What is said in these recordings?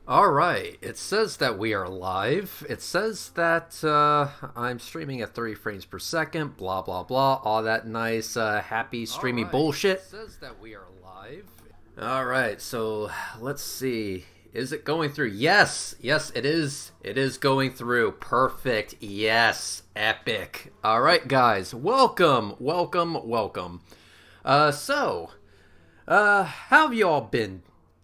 All right. It says that we are live. It says that I'm streaming at 30 frames per second, blah, blah, blah. All that nice, happy, All streamy right. It bullshit. says that we are live. All right. So let's see. Is it going through? Yes. Yes, it is. It is going through. Perfect. Yes. Epic. All right, guys. Welcome. Welcome. Welcome. How have y'all been?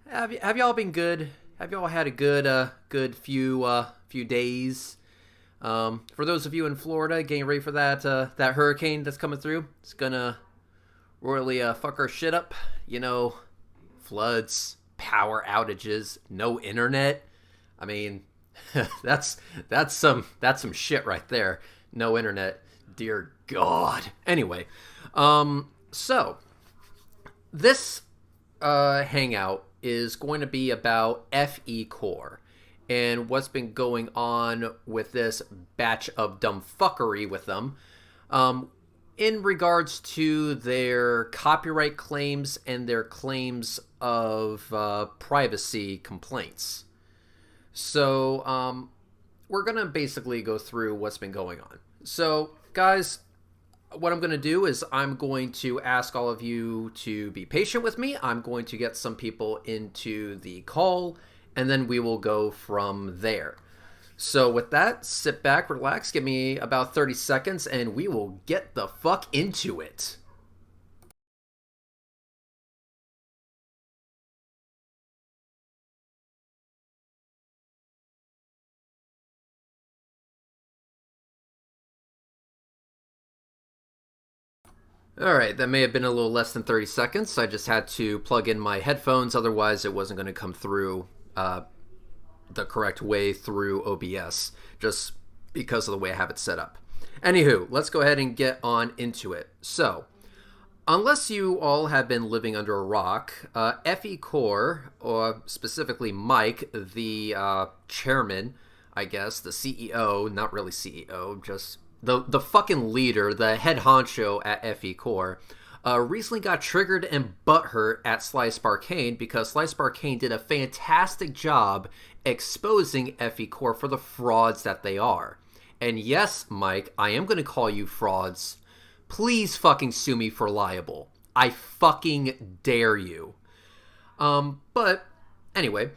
Have y'all been good? Have y'all had a good few days? For those of you in Florida, getting ready for that hurricane that's coming through, it's gonna royally fuck our shit up. You know, floods, power outages, no internet. I mean, that's some shit right there. No internet, dear God. Anyway, so this hangout is going to be about FEcore and what's been going on with this batch of dumb fuckery with them in regards to their copyright claims and their claims of privacy complaints. So we're going to basically go through what's been going on. So, guys, what I'm going to do is I'm going to ask all of you to be patient with me. I'm going to get some people into the call, and then we will go from there. So with that, sit back, relax, give me about 30 seconds, and we will get the fuck into it. Alright, that may have been a little less than 30 seconds. I just had to plug in my headphones, otherwise it wasn't going to come through the correct way through OBS, just because of the way I have it set up. Anywho, let's go ahead and get on into it. So, unless you all have been living under a rock, FEcore, or specifically Mike, the chairman, I guess, the CEO, not really CEO, just the fucking leader, the head honcho at FEcore, recently got triggered and butthurt at Slice Barcane because Slice Barcane did a fantastic job exposing FEcore for the frauds that they are. And yes, Mike, I am going to call you frauds. Please fucking sue me for libel. I fucking dare you. But anyway,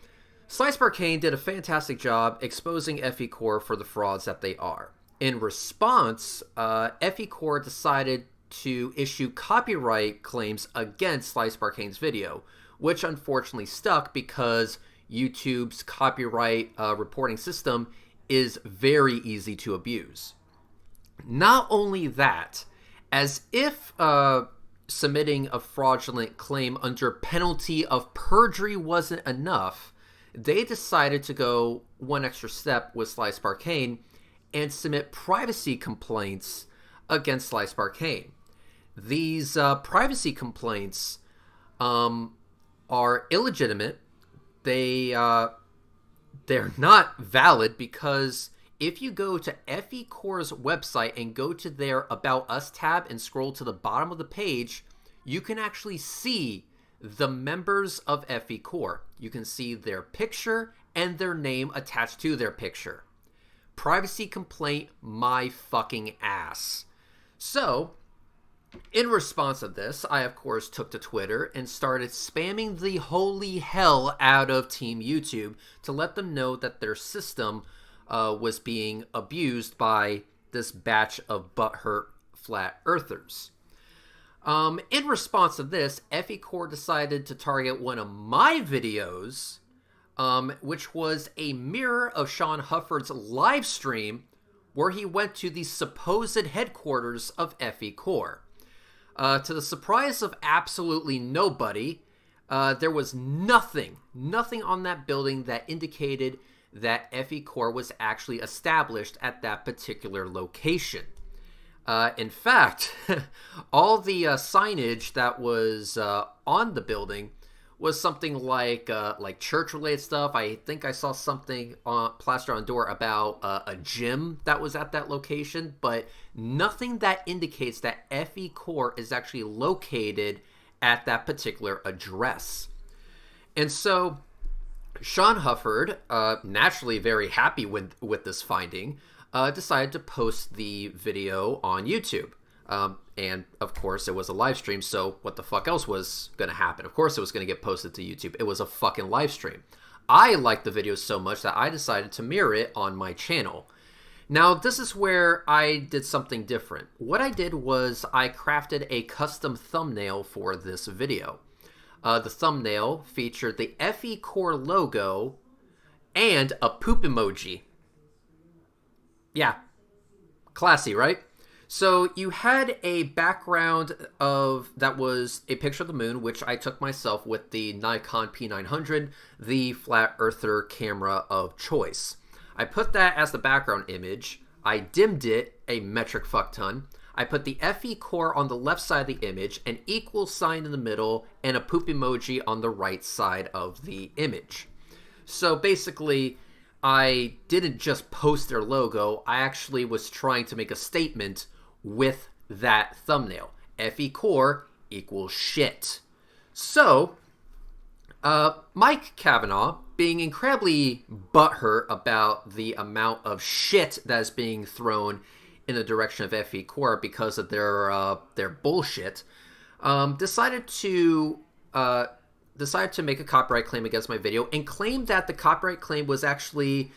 Slice Barcane did a fantastic job exposing FEcore for the frauds that they are. In response, FEcore decided to issue copyright claims against Slice Barcane's video, which unfortunately stuck because YouTube's copyright reporting system is very easy to abuse. Not only that, as if submitting a fraudulent claim under penalty of perjury wasn't enough, they decided to go one extra step with Slice Barcane and submit privacy complaints against Slice Barcane. These privacy complaints are illegitimate. They're not valid because if you go to FEcore's website and go to their About Us tab and scroll to the bottom of the page, you can actually see the members of FEcore. You can see their picture and their name attached to their picture. Privacy complaint, my fucking ass. So, in response to this, I of course took to Twitter and started spamming the holy hell out of Team YouTube to let them know that their system was being abused by this batch of butthurt flat earthers. In response to this, FEcore decided to target one of my videos, which was a mirror of Sean Hufford's live stream where he went to the supposed headquarters of FEcore. To the surprise of absolutely nobody, there was nothing on that building that indicated that FEcore was actually established at that particular location. In fact, all the signage that was on the building was something like church-related stuff. I think I saw something plastered on the door about a gym that was at that location, but nothing that indicates that FEcore is actually located at that particular address. And so Sean Hufford, naturally very happy with this finding, decided to post the video on YouTube. And of course, it was a live stream, so what the fuck else was going to happen? Of course, it was going to get posted to YouTube. It was a fucking live stream. I liked the video so much that I decided to mirror it on my channel. Now, this is where I did something different. What I did was I crafted a custom thumbnail for this video. The thumbnail featured the FEcore logo and a poop emoji. Yeah, classy, right? So you had a background that was a picture of the moon, which I took myself with the Nikon P900, the flat earther camera of choice. I put that as the background image. I dimmed it a metric fuck ton. I put the FEcore on the left side of the image, an equal sign in the middle, and a poop emoji on the right side of the image. So basically, I didn't just post their logo. I actually was trying to make a statement with that thumbnail. FEcore equals shit. So, Mike Kavanaugh, being incredibly butthurt about the amount of shit that is being thrown in the direction of FEcore because of their bullshit, decided to make a copyright claim against my video and claimed that the copyright claim was actually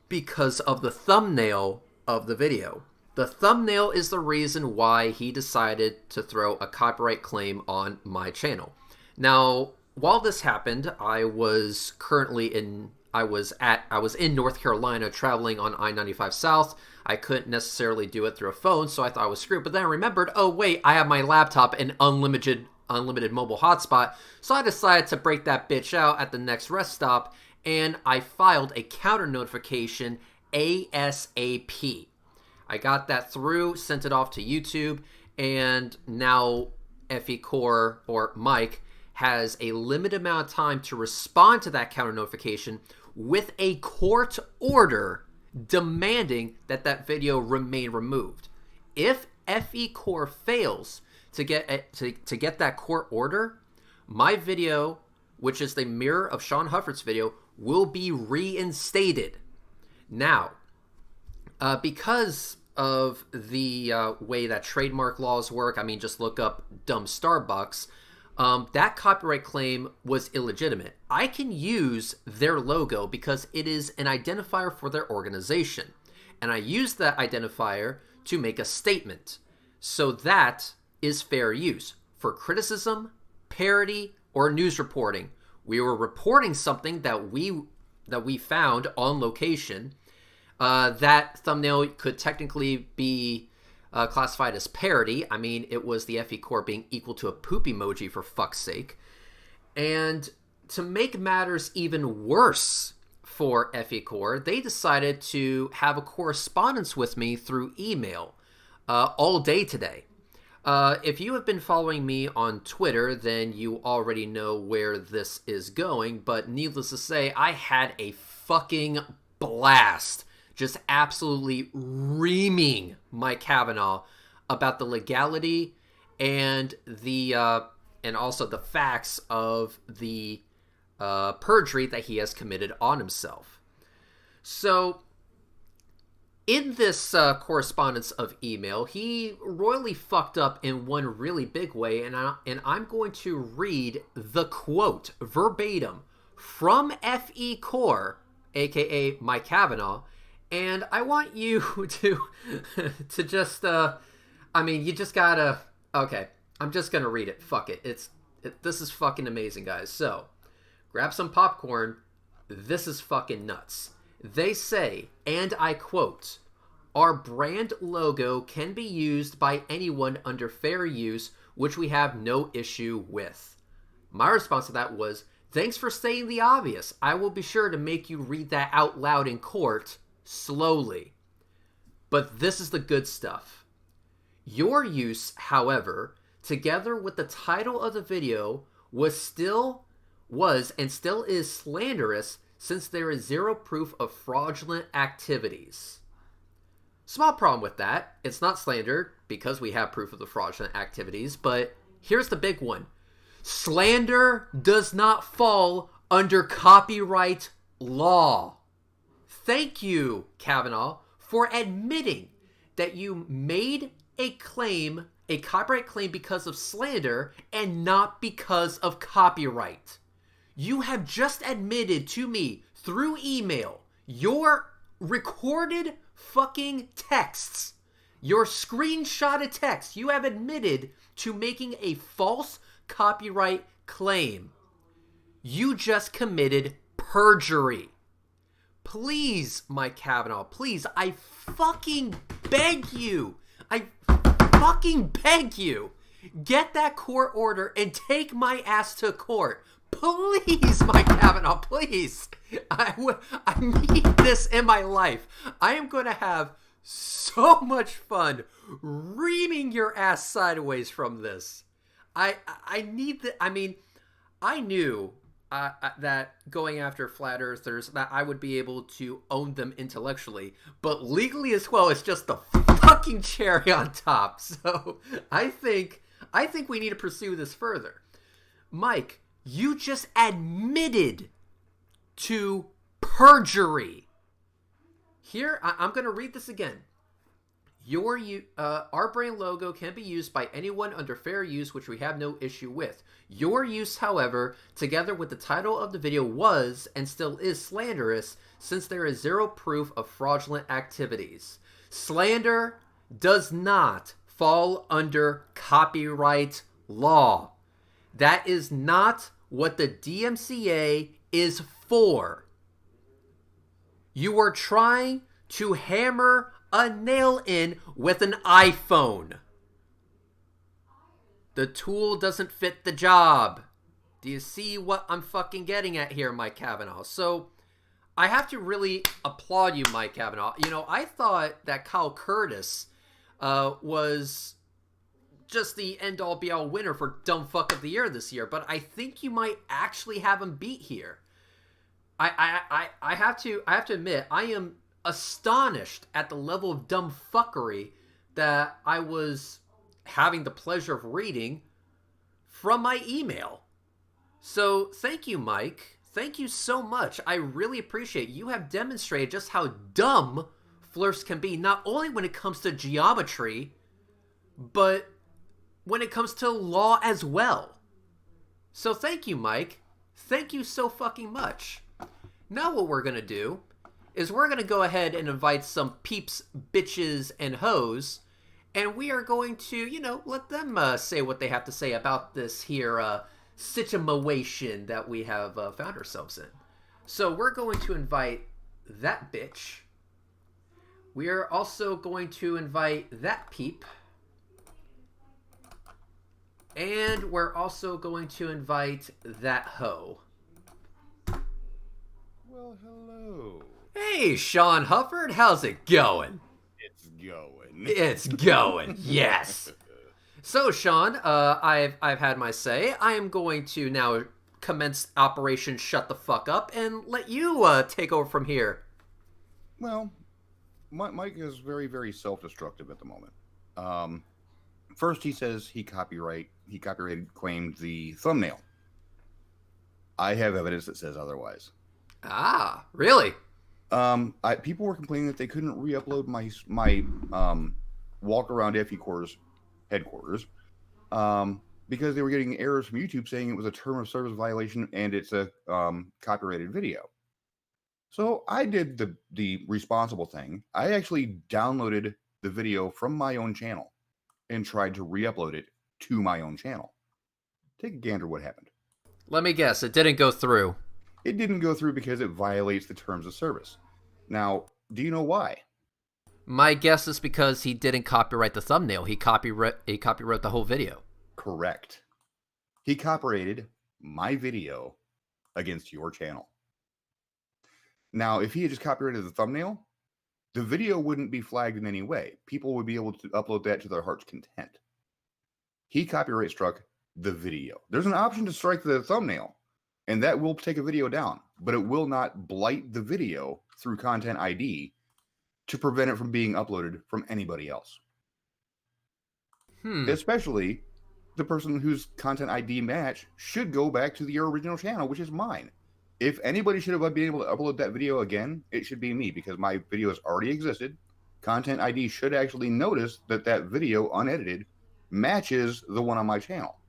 because of the thumbnail of the video. The thumbnail is the reason why he decided to throw a copyright claim on my channel. Now, while this happened, I was in North Carolina traveling on I-95 South. I couldn't necessarily do it through a phone, so I thought I was screwed. But then I remembered, oh wait, I have my laptop and unlimited mobile hotspot. So I decided to break that bitch out at the next rest stop, and I filed a counter notification ASAP. I got that through, sent it off to YouTube, and now FEcore, or Mike, has a limited amount of time to respond to that counter notification with a court order demanding that that video remain removed. If FEcore fails to get that court order, my video, which is the mirror of Sean Hufford's video, will be reinstated. Now, because of the way that trademark laws work, I mean, just look up dumb Starbucks, that copyright claim was illegitimate. I can use their logo because it is an identifier for their organization. And I use that identifier to make a statement. So that is fair use. For criticism, parody, or news reporting, we were reporting something that we found on location. That thumbnail could technically be classified as parody. I mean, it was the FEcore being equal to a poop emoji, for fuck's sake. And to make matters even worse for FEcore, they decided to have a correspondence with me through email all day today. If you have been following me on Twitter, then you already know where this is going, but needless to say, I had a fucking blast just absolutely reaming Mike Kavanaugh about the legality and also the facts of the perjury that he has committed on himself. So, in this correspondence of email, he royally fucked up in one really big way, and I'm going to read the quote verbatim from FEcore, aka Mike Kavanaugh, and I want you to just you just gotta, okay, I'm just gonna read it. Fuck it. This is fucking amazing, guys. So, grab some popcorn. This is fucking nuts. They say, and I quote, "Our brand logo can be used by anyone under fair use, which we have no issue with." My response to that was, "Thanks for saying the obvious. I will be sure to make you read that out loud in court, slowly." But this is the good stuff. Your use, however, together with the title of the video, was and still is slanderous, since there is zero proof of fraudulent activities. Small problem with that. It's not slander because we have proof of the fraudulent activities, but here's the big one. Slander does not fall under copyright law. Thank you, Kavanaugh, for admitting that you made a claim, a copyright claim, because of slander and not because of copyright. You have just admitted to me through email your recorded fucking texts, your screenshotted text. You have admitted to making a false copyright claim. You just committed perjury. Please, Mike Kavanaugh, please, I fucking beg you. I fucking beg you. Get that court order and take my ass to court. Please, Mike Kavanaugh, please. I need this in my life. I am going to have so much fun reaming your ass sideways from this. I need the. I mean, I knew that going after flat earthers, that I would be able to own them intellectually, but legally as well, it's just the fucking cherry on top. So I think we need to pursue this further. Mike, you just admitted to perjury. Here, I'm going to read this again. Our brand logo can be used by anyone under fair use, which we have no issue with. Your use, however, together with the title of the video, was and still is slanderous, since there is zero proof of fraudulent activities. Slander does not fall under copyright law. That is not what the DMCA is for. You are trying to hammer a nail in with an iPhone. The tool doesn't fit the job. Do you see what I'm fucking getting at here, Mike Kavanaugh? So I have to really applaud you, Mike Kavanaugh. You know, I thought that Kyle Curtis was just the end-all be-all winner for Dumb Fuck of the Year this year, but I think you might actually have him beat here. I have to admit, I am astonished at the level of dumb fuckery that I was having the pleasure of reading from my email. So thank you, Mike. Thank you so much. I really appreciate it. You have demonstrated just how dumb flirts can be, not only when it comes to geometry, but when it comes to law as well. So thank you, Mike. Thank you so fucking much. Now what we're going to do is we're going to go ahead and invite some peeps, bitches, and hoes, and we are going to, you know, let them say what they have to say about this here situation that we have found ourselves in. So we're going to invite that bitch. We are also going to invite that peep. And we're also going to invite that hoe. Well, hello. Hey, Sean Hufford, how's it going? It's going. It's going, yes. So, Sean, I've had my say. I am going to now commence Operation Shut the Fuck Up and let you take over from here. Well, Mike is very, very self-destructive at the moment. First, he says he copyrighted claimed the thumbnail. I have evidence that says otherwise. Ah, really? People were complaining that they couldn't re-upload my walk around FEcore's headquarters because they were getting errors from YouTube saying it was a term of service violation and it's a copyrighted video. So I did the responsible thing. I actually downloaded the video from my own channel and tried to re-upload it to my own channel. Take a gander what happened. Let me guess, it didn't go through. It didn't go through because it violates the terms of service. Now, do you know why? My guess is because he didn't copyright the thumbnail. He copyrighted the whole video. Correct. He copyrighted my video against your channel. Now, if he had just copyrighted the thumbnail, the video wouldn't be flagged in any way. People would be able to upload that to their heart's content. He copyright struck the video. There's an option to strike the thumbnail, and that will take a video down, but it will not blight the video through Content ID to prevent it from being uploaded from anybody else. Especially the person whose Content ID match should go back to your original channel, which is mine. If anybody should have been able to upload that video again, it should be me, because my video has already existed. Content ID should actually notice that that video, unedited, matches the one on my channel.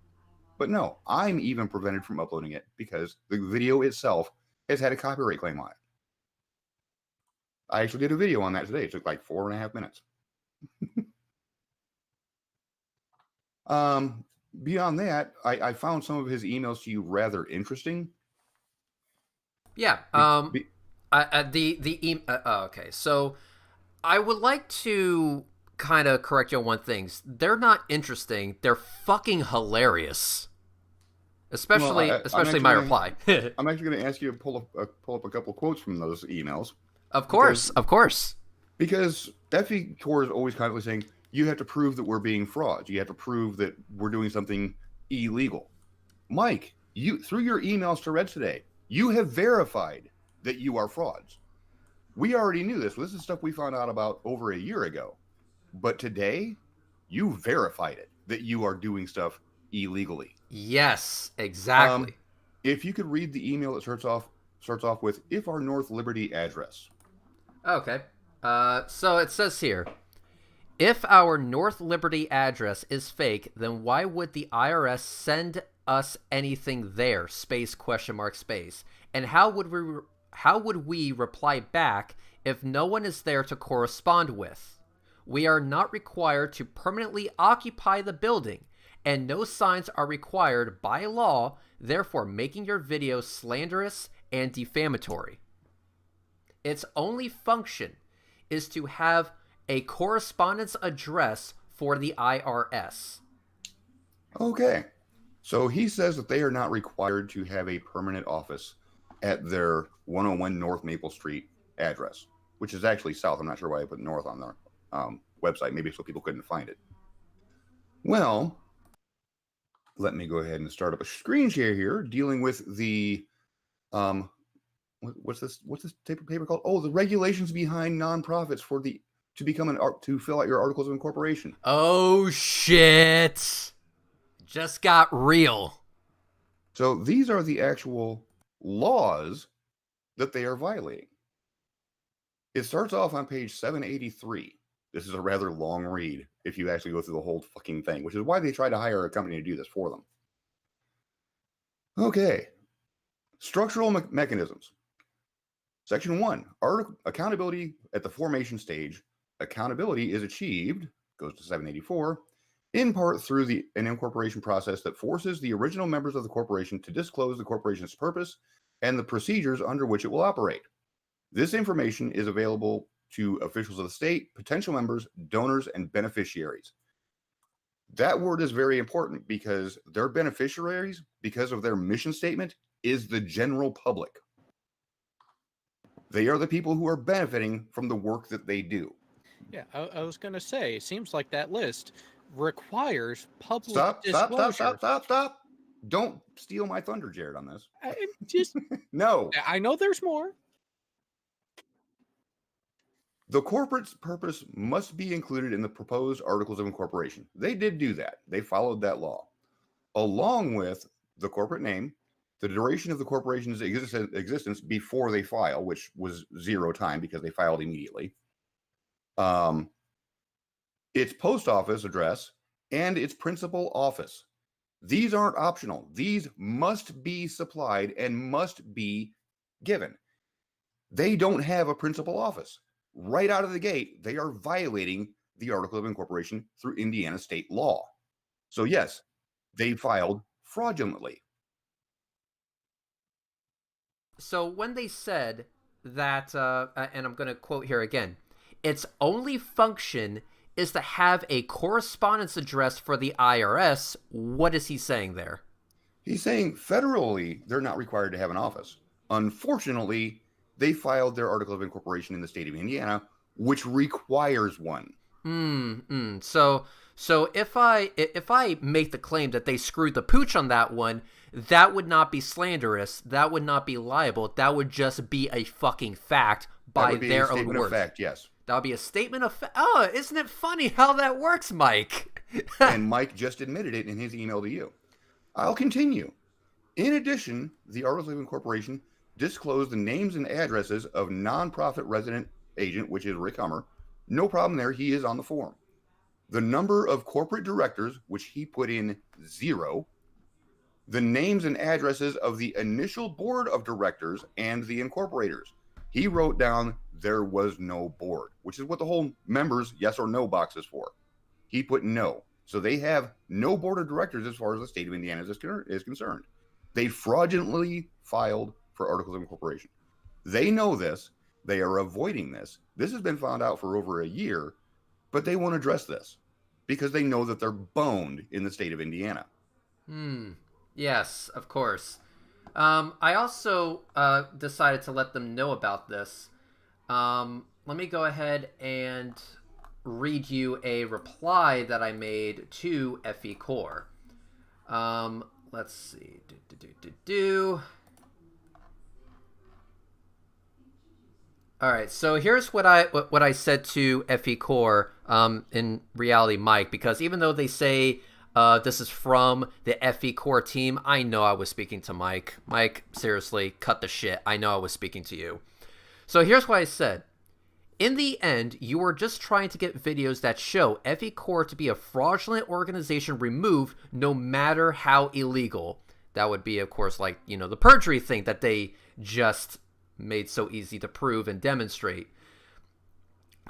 But no, I'm even prevented from uploading it because the video itself has had a copyright claim on it. I actually did a video on that today. It took like 4.5 minutes. Beyond that, I found some of his emails to you rather interesting. Yeah. Okay. So I would like to kind of correct you on one thing. They're not interesting. They're fucking hilarious. Especially my reply. I'm actually going to ask you to pull up a couple of quotes from those emails. Of course. Because FEcore is always constantly saying, you have to prove that we're being frauds. You have to prove that we're doing something illegal. Mike, you, through your emails to Red today, you have verified that you are frauds. We already knew this. This is stuff we found out about over a year ago. But today, you verified it, that you are doing stuff illegally. Yes, exactly. If you could read the email that starts off with, if our North Liberty address. Okay. So it says here, if our North Liberty address is fake, then why would the IRS send us anything there? Space ? And how would we reply back if no one is there to correspond with? We are not required to permanently occupy the building, and no signs are required by law, therefore making your video slanderous and defamatory. Its only function is to have a correspondence address for the IRS. Okay. So he says that they are not required to have a permanent office at their 101 North Maple Street address, which is actually south. I'm not sure why I put north on their website. Maybe so people couldn't find it. Well, let me go ahead and start up a screen share here dealing with the what's this paper called? Oh, the regulations behind nonprofits to fill out your articles of incorporation. Oh shit. Just got real. So these are the actual laws that they are violating. It starts off on page 783. This is a rather long read if you actually go through the whole fucking thing, which is why they try to hire a company to do this for them. Okay. Structural mechanisms. Section 1, accountability at the formation stage. Accountability is achieved, goes to 784, in part through an incorporation process that forces the original members of the corporation to disclose the corporation's purpose and the procedures under which it will operate. This information is available to officials of the state, potential members, donors, and beneficiaries. That word is very important because their beneficiaries, because of their mission statement, is the general public. They are the people who are benefiting from the work that they do. Yeah, I was going to say, it seems like that list requires public disclosure. Stop. Don't steal my thunder, Jared, on this. Just No. I know there's more. The corporate purpose must be included in the proposed articles of incorporation. They did do that. They followed that law. Along with the corporate name, the duration of the corporation's existence before they file, which was 0 time because they filed immediately, its post office address, and its principal office. These aren't optional. These must be supplied and must be given. They don't have a principal office. Right out of the gate, they are violating the Article of Incorporation through Indiana state law. So yes, they filed fraudulently. So when they said that, and I'm going to quote here again, its only function is to have a correspondence address for the IRS, what is he saying there? He's saying federally, they're not required to have an office. Unfortunately, they filed their Article of Incorporation in the state of Indiana, which requires one. So if I make the claim that they screwed the pooch on that one, that would not be slanderous. That would not be liable. That would just be a fucking fact by their own words. Fact, yes. That would be a statement of fact. Oh, isn't it funny how that works, Mike? And Mike just admitted it in his email to you. I'll continue. In addition, the Articles of Incorporation disclose the names and addresses of nonprofit resident agent, which is Rick Hummer. No problem there. He is on the form. The number of corporate directors, which he put in 0. The names and addresses of the initial board of directors and the incorporators. He wrote down there was no board, which is what the whole members yes or no box is for. He put no. So they have no board of directors as far as the state of Indiana is concerned. They fraudulently filed for articles of incorporation. They know this. They are avoiding this. This has been found out for over a year, but they won't address this because they know that they're boned in the state of Indiana. Yes, of course. I also decided to let them know about this. Let me go ahead and read you a reply that I made to FEcore. Let's see. All right, so here's what I said to FEcore, in reality, Mike, because even though they say this is from the FEcore team, I know I was speaking to Mike. Mike, seriously, cut the shit. I know I was speaking to you. So here's what I said. In the end, you are just trying to get videos that show FEcore to be a fraudulent organization removed no matter how illegal. That would be, of course, like, the perjury thing that they just made so easy to prove and demonstrate.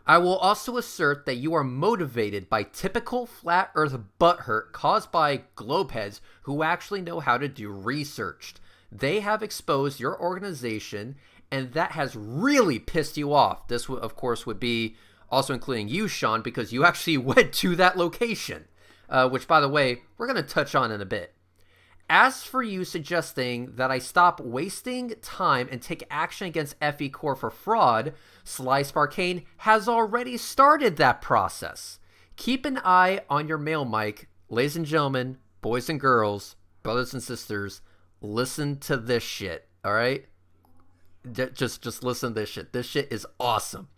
I will also assert that you are motivated by typical flat earth butthurt caused by globeheads who actually know how to do research. They have exposed your organization, and that has really pissed you off. This, of course, would be also including you, Sean, because you actually went to that location, which, by the way, we're going to touch on in a bit. As for you suggesting that I stop wasting time and take action against FEcore for fraud, Slice Arcane has already started that process. Keep an eye on your mail, Mike. Ladies and gentlemen, boys and girls, brothers and sisters, listen to this shit, all right? Just listen to this shit. This shit is awesome.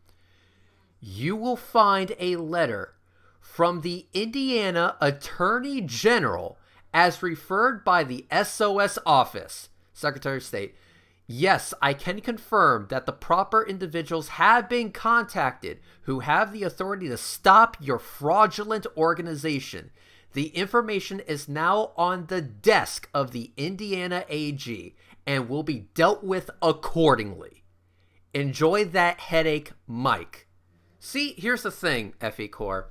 You will find a letter from the Indiana Attorney General as referred by the SOS office, Secretary of State. Yes, I can confirm that the proper individuals have been contacted who have the authority to stop your fraudulent organization. The information is now on the desk of the Indiana AG and will be dealt with accordingly. Enjoy that headache, Mike. See, here's the thing, FEcore.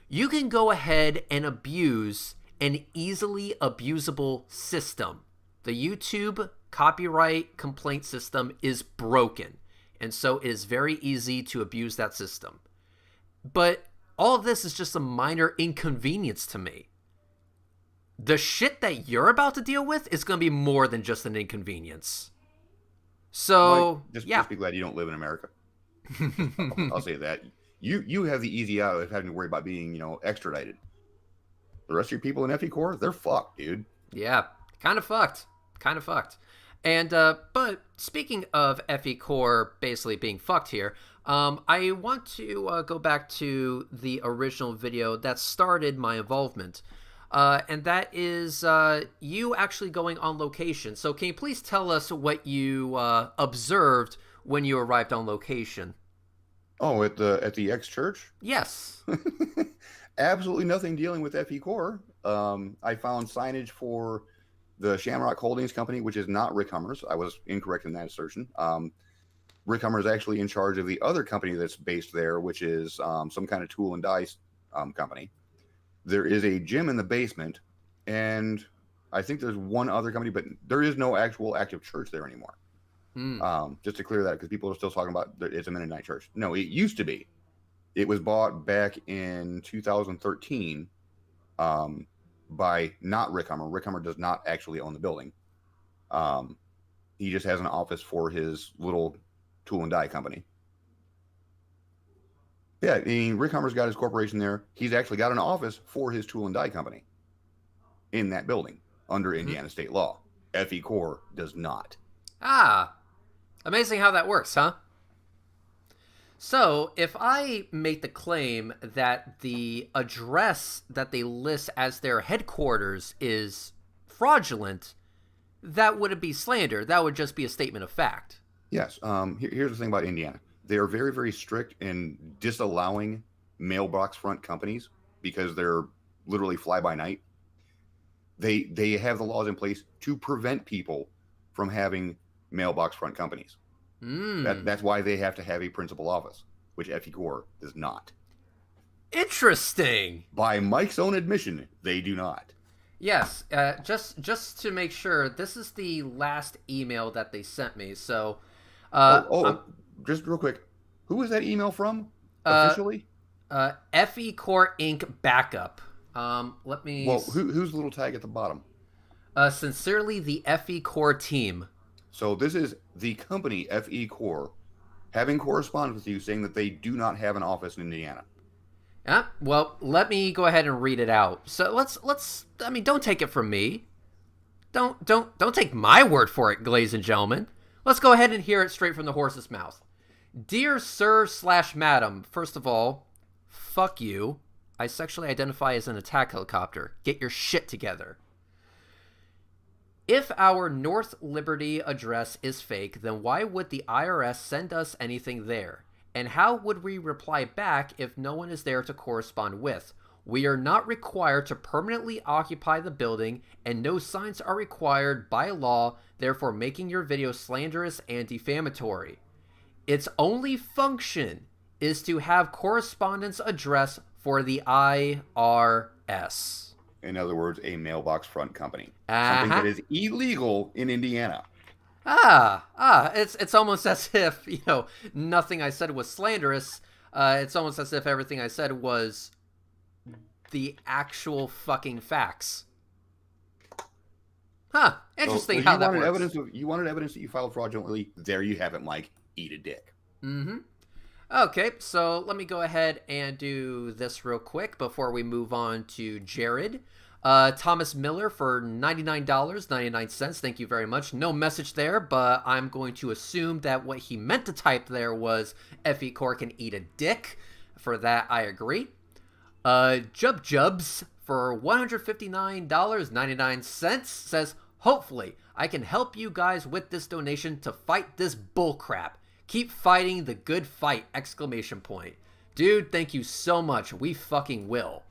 You can go ahead and abuse an easily abusable system. The YouTube copyright complaint system is broken, and so it is very easy to abuse that system. But all of this is just a minor inconvenience to me. The shit that you're about to deal with is going to be more than just an inconvenience. So, Mike, yeah. Just be glad you don't live in America. I'll say that. You have the easy out of having to worry about being, extradited. The rest of your people in FEcore, they're fucked, dude. Yeah, kind of fucked. And, but speaking of FEcore basically being fucked here, I want to go back to the original video that started my involvement. And that is you actually going on location. So can you please tell us what you observed when you arrived on location? Oh, at the ex-church? Yes. Absolutely nothing dealing with FEcore. I found signage for the Shamrock Holdings Company, which is not Rick Hummer's. I was incorrect in that assertion. Rick Hummer is actually in charge of the other company that's based there, which is some kind of tool and dice company. There is a gym in the basement, and I think there's one other company, but there is no actual active church there anymore. Just to clear that, because people are still talking about it's a Mennonite church. No, it used to be. It was bought back in 2013 by not Rick Hummer. Rick Hummer does not actually own the building. He just has an office for his little tool and die company. Yeah, I mean, Rick Hummer's got his corporation there. He's actually got an office for his tool and die company in that building under Indiana state law. FEcore does not. Ah, amazing how that works, huh? So, if I make the claim that the address that they list as their headquarters is fraudulent, that wouldn't be slander. That would just be a statement of fact. Yes. Here's the thing about Indiana. They are very, very strict in disallowing mailbox front companies because they're literally fly by night. They have the laws in place to prevent people from having mailbox front companies. That's why they have to have a principal office, which FEcore does not. Interesting. By Mike's own admission, they do not. Yes, just to make sure, this is the last email that they sent me. So, just real quick, who was that email from officially? FEcore Inc. backup. Let me. Well, who's the little tag at the bottom? Sincerely, the FEcore team. So this is the company FEcore having correspondence with you saying that they do not have an office in Indiana. Yeah, well, let me go ahead and read it out. So let's. I mean, don't take it from me. Don't take my word for it, ladies and gentlemen. Let's go ahead and hear it straight from the horse's mouth. Dear Sir/Madam, first of all, fuck you. I sexually identify as an attack helicopter. Get your shit together. If our North Liberty address is fake, then why would the IRS send us anything there? And how would we reply back if no one is there to correspond with? We are not required to permanently occupy the building, and no signs are required by law, therefore making your video slanderous and defamatory. Its only function is to have correspondence address for the IRS. In other words, a mailbox front company. Something that is illegal in Indiana. It's almost as if, nothing I said was slanderous. It's almost as if everything I said was the actual fucking facts. Interesting how that works. You wanted evidence that you filed fraudulently. There you have it, Mike. Eat a dick. Mm-hmm. Okay, so let me go ahead and do this real quick before we move on to Jared. Thomas Miller for $99.99. Thank you very much. No message there, but I'm going to assume that what he meant to type there was FEcore can eat a dick. For that, I agree. Jubs for $159.99 says, hopefully, I can help you guys with this donation to fight this bullcrap. Keep fighting the good fight! ! Dude, thank you so much. We fucking will.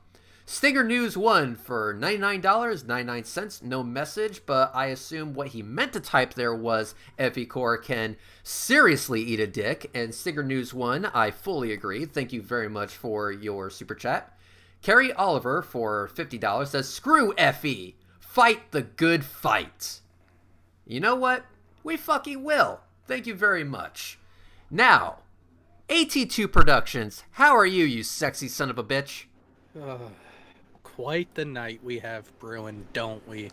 Stinger News 1 for $99.99. No message, but I assume what he meant to type there was FEcore can seriously eat a dick. And Stinger News 1, I fully agree. Thank you very much for your super chat. Carrie Oliver for $50 says, screw FE. Fight the good fight. You know what? We fucking will. Thank you very much. Now, AT2 Productions, how are you, you sexy son of a bitch? Quite the night we have brewing, don't we?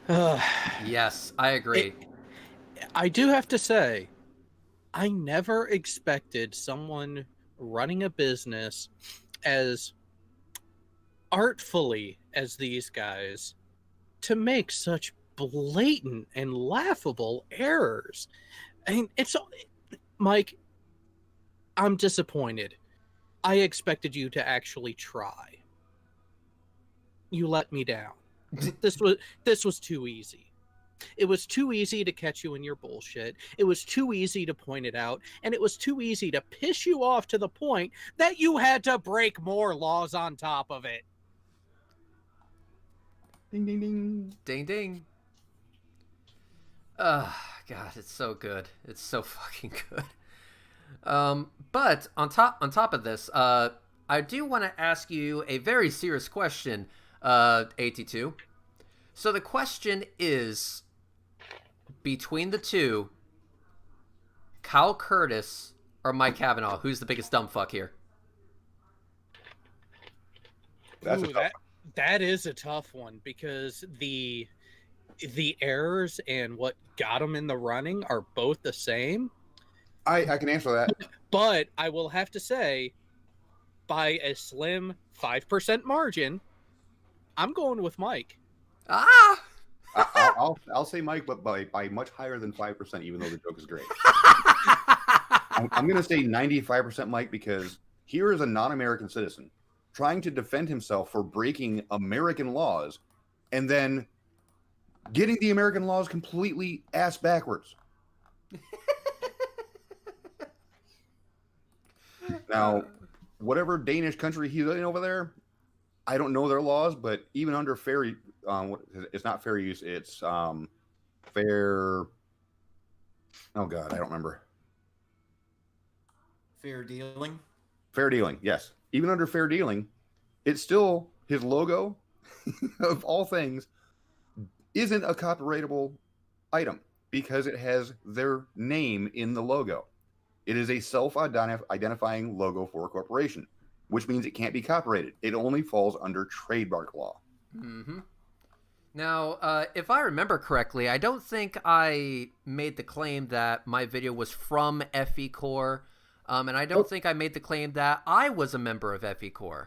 Yes, I agree. I do have to say, I never expected someone running a business as artfully as these guys to make such blatant and laughable errors. I mean, Mike, I'm disappointed. I expected you to actually try. You let me down. This was too easy. It was too easy to catch you in your bullshit. It was too easy to point it out, and it was too easy to piss you off to the point that you had to break more laws on top of it. Ding, ding, ding. Ding, ding. God, it's so good. It's so fucking good. But on top of this, I do want to ask you a very serious question, AT2. So the question is, between the two, Kyle Curtis or Mike Cavanaugh, who's the biggest dumb fuck here? That is a tough one, because the errors and what got him in the running are both the same. I can answer that. But I will have to say, by a slim 5% margin, I'm going with Mike. I'll say Mike, but by much higher than 5%, even though the joke is great. I'm going to say 95% Mike, because here is a non-American citizen trying to defend himself for breaking American laws, and then getting the American laws completely ass backwards. Now, whatever Danish country he's in over there, I don't know their laws, but even under fair, it's not fair use. It's fair. Oh God, I don't remember. Fair dealing. Fair dealing, yes. Even under fair dealing, it's still his logo, of all things, isn't a copyrightable item because it has their name in the logo. It is a self-identifying logo for a corporation, which means it can't be copyrighted. It only falls under trademark law. Mm-hmm. Now, if I remember correctly, I don't think I made the claim that my video was from FEcore, and I don't think I made the claim that I was a member of FEcore.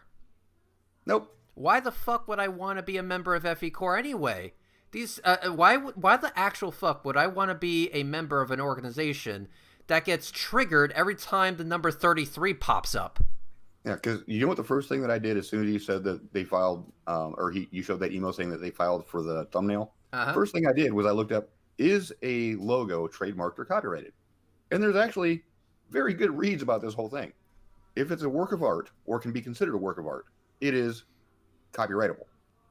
Nope. Why the fuck would I want to be a member of FEcore anyway? Why the actual fuck would I want to be a member of an organization that gets triggered every time the number 33 pops up? Yeah, because you know what the first thing that I did as soon as you said that they filed, you showed that email saying that they filed for the thumbnail. First thing I did was I looked up, is a logo trademarked or copyrighted? And there's actually very good reads about this whole thing. If it's a work of art or can be considered a work of art, it is copyrightable.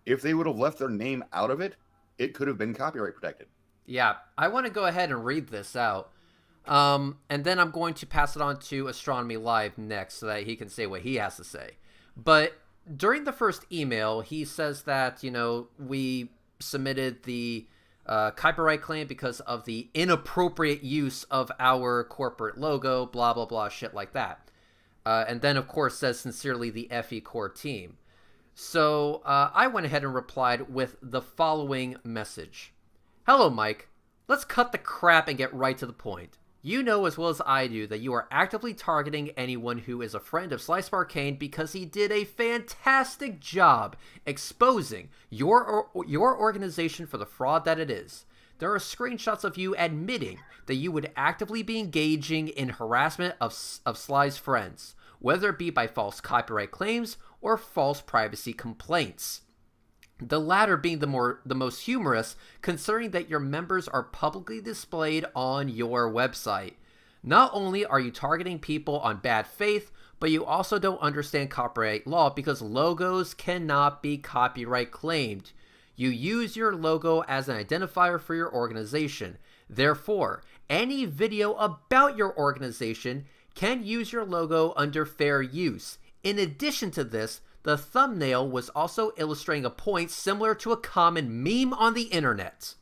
If they would have left their name out of it, it could have been copyright protected. Yeah, I want to go ahead and read this out. And then I'm going to pass it on to Astronomy Live next so that he can say what he has to say. But during the first email, he says that, we submitted the copyright claim because of the inappropriate use of our corporate logo, blah, blah, blah, shit like that. And then, of course, says sincerely the FEcore team. So I went ahead and replied with the following message. Hello, Mike. Let's cut the crap and get right to the point. You know as well as I do that you are actively targeting anyone who is a friend of Slice Arcane because he did a fantastic job exposing your organization for the fraud that it is. There are screenshots of you admitting that you would actively be engaging in harassment of Sly's friends, whether it be by false copyright claims or false privacy complaints. The latter being the most humorous, considering that your members are publicly displayed on your website. Not only are you targeting people on bad faith, but you also don't understand copyright law because logos cannot be copyright claimed. You use your logo as an identifier for your organization. Therefore, any video about your organization can use your logo under fair use. In addition to this, the thumbnail was also illustrating a point similar to a common meme on the internet.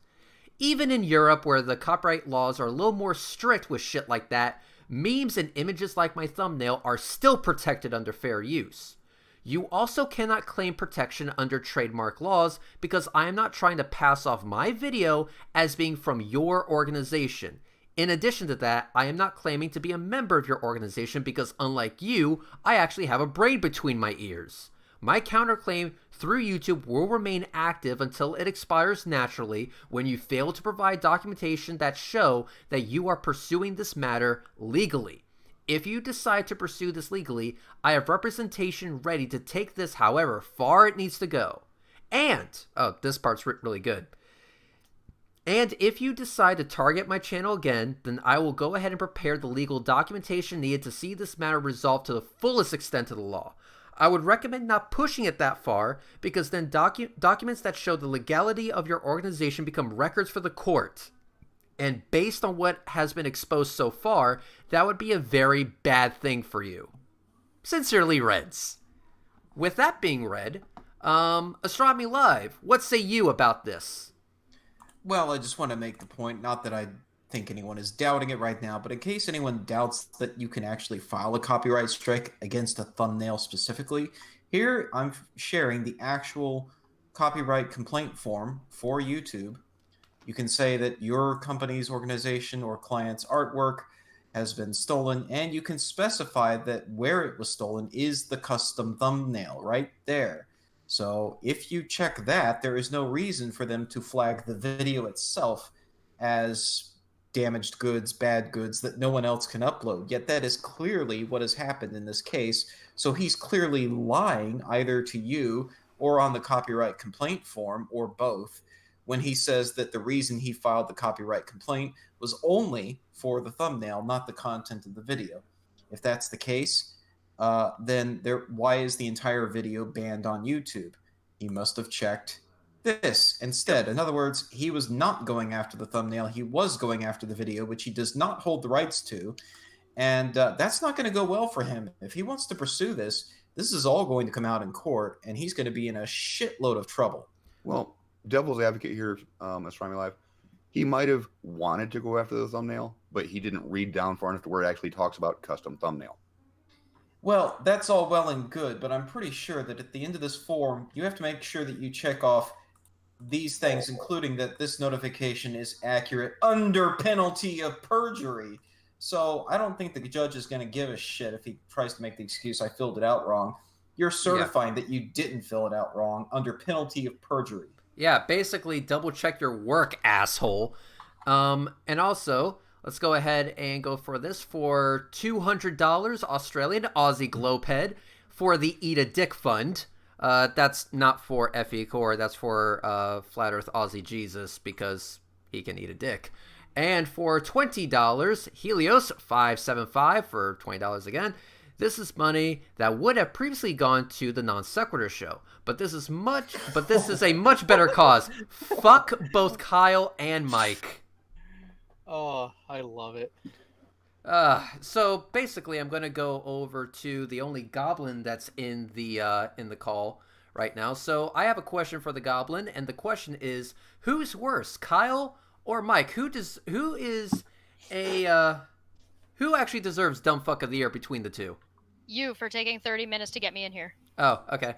Even in Europe, where the copyright laws are a little more strict with shit like that, memes and images like my thumbnail are still protected under fair use. You also cannot claim protection under trademark laws because I am not trying to pass off my video as being from your organization. In addition to that, I am not claiming to be a member of your organization because, unlike you, I actually have a brain between my ears. My counterclaim through YouTube will remain active until it expires naturally when you fail to provide documentation that show that you are pursuing this matter legally. If you decide to pursue this legally, I have representation ready to take this however far it needs to go. And, this part's really good. And if you decide to target my channel again, then I will go ahead and prepare the legal documentation needed to see this matter resolved to the fullest extent of the law. I would recommend not pushing it that far because then documents that show the legality of your organization become records for the court. And based on what has been exposed so far, that would be a very bad thing for you. Sincerely, Reds. With that being read, Astronomy Live, what say you about this? Well, I just want to make the point, not that I think anyone is doubting it right now, but in case anyone doubts that you can actually file a copyright strike against a thumbnail specifically, here I'm sharing the actual copyright complaint form for YouTube. You can say that your company's organization or client's artwork has been stolen, and you can specify that where it was stolen is the custom thumbnail right there. So if you check that, there is no reason for them to flag the video itself as damaged goods, bad goods that no one else can upload. Yet that is clearly what has happened in this case. So he's clearly lying either to you or on the copyright complaint form or both when he says that the reason he filed the copyright complaint was only for the thumbnail, not the content of the video. If that's the case, then why is the entire video banned on YouTube? He must have checked this instead. In other words, he was not going after the thumbnail. He was going after the video, which he does not hold the rights to. And that's not going to go well for him. If he wants to pursue this is all going to come out in court, and he's going to be in a shitload of trouble. Well, devil's advocate here, Astronomy Live, he might have wanted to go after the thumbnail, but he didn't read down far enough to where it actually talks about custom thumbnail. Well, that's all well and good, but I'm pretty sure that at the end of this form, you have to make sure that you check off these things, including that this notification is accurate under penalty of perjury. So I don't think the judge is going to give a shit if he tries to make the excuse, I filled it out wrong. You're certifying that you didn't fill it out wrong under penalty of perjury. Yeah, basically double check your work, asshole. And also, let's go ahead and go for this for $200 Australian Aussie Glowped for the Eat a Dick Fund. That's not for FEcore, that's for Flat Earth Aussie Jesus, because he can eat a dick. And for $20, Helios 575 for $20 again. This is money that would have previously gone to the Non Sequitur show, but this is a much better cause. Fuck both Kyle and Mike. Oh, I love it. So basically, I'm going to go over to the only goblin that's in the call right now. So I have a question for the goblin, and the question is, who's worse, Kyle or Mike? Who actually deserves dumb fuck of the year between the two? You, for taking 30 minutes to get me in here. Oh, okay.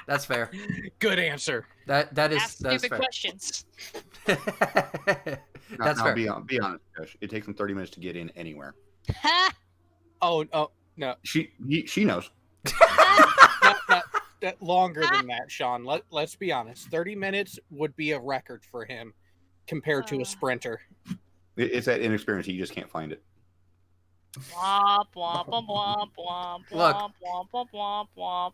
That's fair. Good answer. That's stupid fair. questions. That's fair. Be honest, Josh. It takes him 30 minutes to get in anywhere. Ha! Oh, no. She knows. That longer than that, Sean. Let's be honest. 30 minutes would be a record for him compared to a sprinter. It's that inexperience. You just can't find it. Womp, womp, womp, womp, womp, womp, womp, womp, womp.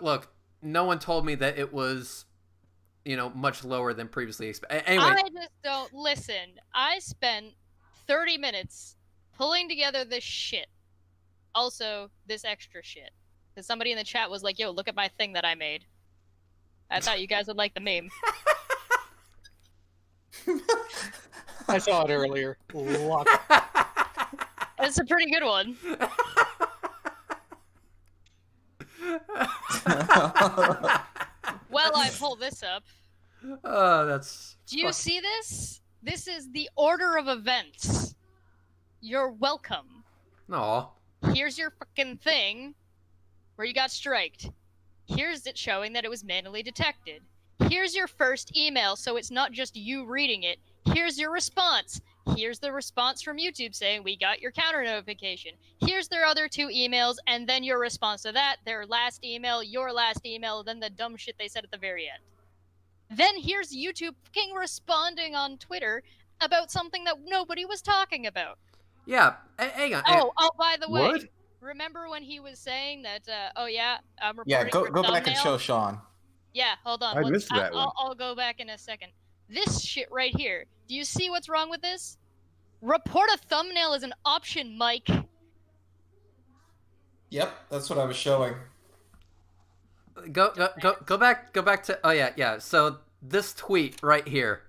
Look. No one told me that it was, much lower than previously expected. Anyway. I just don't listen. I spent 30 minutes pulling together this shit. Also, this extra shit. Because somebody in the chat was like, yo, look at my thing that I made. I thought you guys would like the meme. I saw it earlier. Love it. It's a pretty good one. Well, I pull this up. Oh, that's... Do you see this? This is the order of events. You're welcome. Aw. Here's your fucking thing where you got striked. Here's it showing that it was manually detected. Here's your first email, so it's not just you reading it. Here's your response. Here's the response from YouTube saying, we got your counter notification. Here's their other two emails, and then your response to that, their last email, your last email, then the dumb shit they said at the very end. Then here's YouTube fucking responding on Twitter about something that nobody was talking about. Yeah, hang on. Oh, by the way, What? remember when he was saying that, I'm reporting Yeah, go for back and show thumbnail? Sean. Yeah, hold on. I missed that one. I'll go back in a second. This shit right here. Do you see what's wrong with this? Report a thumbnail is an option, Mike. Yep, that's what I was showing. Go back to... Oh, yeah. So, this tweet right here.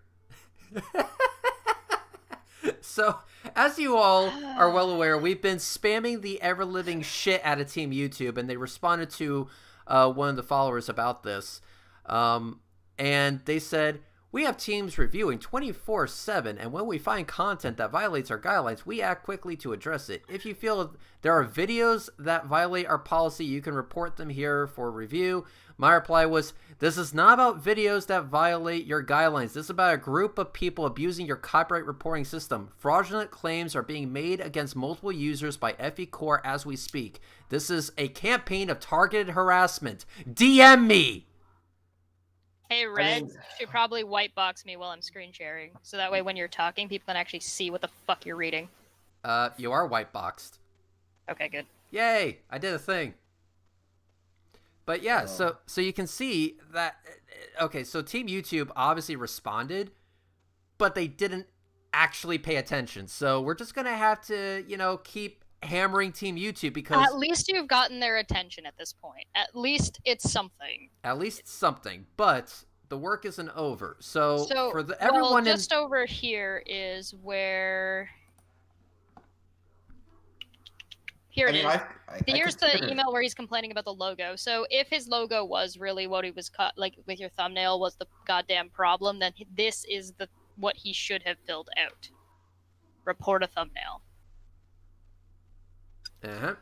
So, as you all are well aware, we've been spamming the ever-living shit out of Team YouTube, and they responded to one of the followers about this. And they said, we have teams reviewing 24/7, and when we find content that violates our guidelines, we act quickly to address it. If you feel there are videos that violate our policy, you can report them here for review. My reply was, this is not about videos that violate your guidelines. This is about a group of people abusing your copyright reporting system. Fraudulent claims are being made against multiple users by FEcore as we speak. This is a campaign of targeted harassment. DM me! Hey, Red, you should probably white box me while I'm screen sharing, so that way when you're talking, people can actually see what the fuck you're reading. You are white boxed. Okay, good. Yay! I did a thing. But yeah, so you can see that. Okay, so Team YouTube obviously responded, but they didn't actually pay attention. So we're just gonna have to, keep hammering Team YouTube because At least you've gotten their attention at this point. At least it's something. at least something. But the work isn't over. So for everyone just over here is where. Here it is. Here's the email where he's complaining about the logo. So if his logo was really what he was like with your thumbnail was the goddamn problem, then this is what he should have filled out. Report a thumbnail. Uh-huh.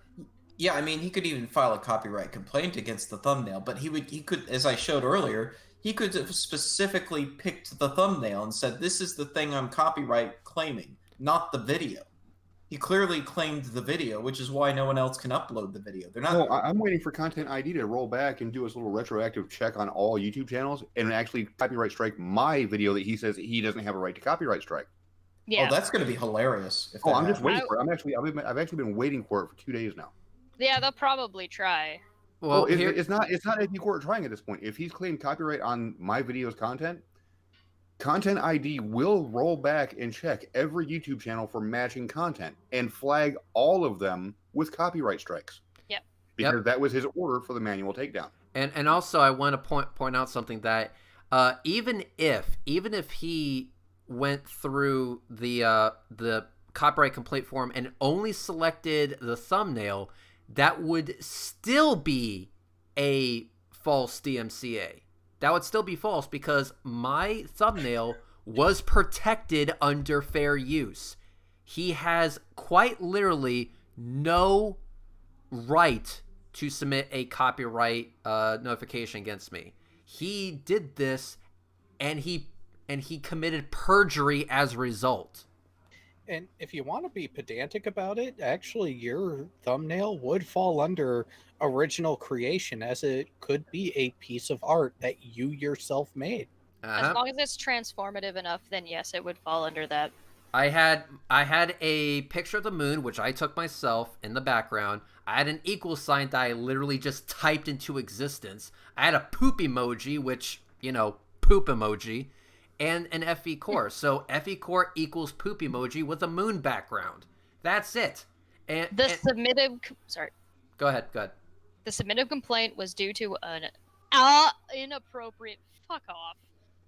Yeah, I mean, he could even file a copyright complaint against the thumbnail, but he could, as I showed earlier, he could have specifically picked the thumbnail and said, "This is the thing I'm copyright claiming, not the video." He clearly claimed the video, which is why no one else can upload the video. They're not. No, I'm waiting for Content ID to roll back and do his little retroactive check on all YouTube channels and actually copyright strike my video that he says he doesn't have a right to copyright strike. Yeah. Oh, that's going to be hilarious. If I'm just waiting for it. I've actually been waiting for it for 2 days now. Yeah, they'll probably try. Well, it's not FEcore trying at this point. If he's claimed copyright on my video's content, Content ID will roll back and check every YouTube channel for matching content and flag all of them with copyright strikes. Yep. Because that was his order for the manual takedown. And also I want to point out something that even if he went through the copyright complaint form and only selected the thumbnail, that would still be a false DMCA. That would still be false because my thumbnail was protected under fair use. He has quite literally no right to submit a copyright notification against me. He did this, and he committed perjury as a result. And if you want to be pedantic about it, actually your thumbnail would fall under original creation, as it could be a piece of art that you yourself made. As long as it's transformative enough, then yes, it would fall under that. I had a picture of the moon, which I took myself in the background. I had an equal sign that I literally just typed into existence. I had a poop emoji, which, poop emoji, and an FEcore. So FEcore equals poop emoji with a moon background. That's it. And sorry. Go ahead. The submitted complaint was due to an inappropriate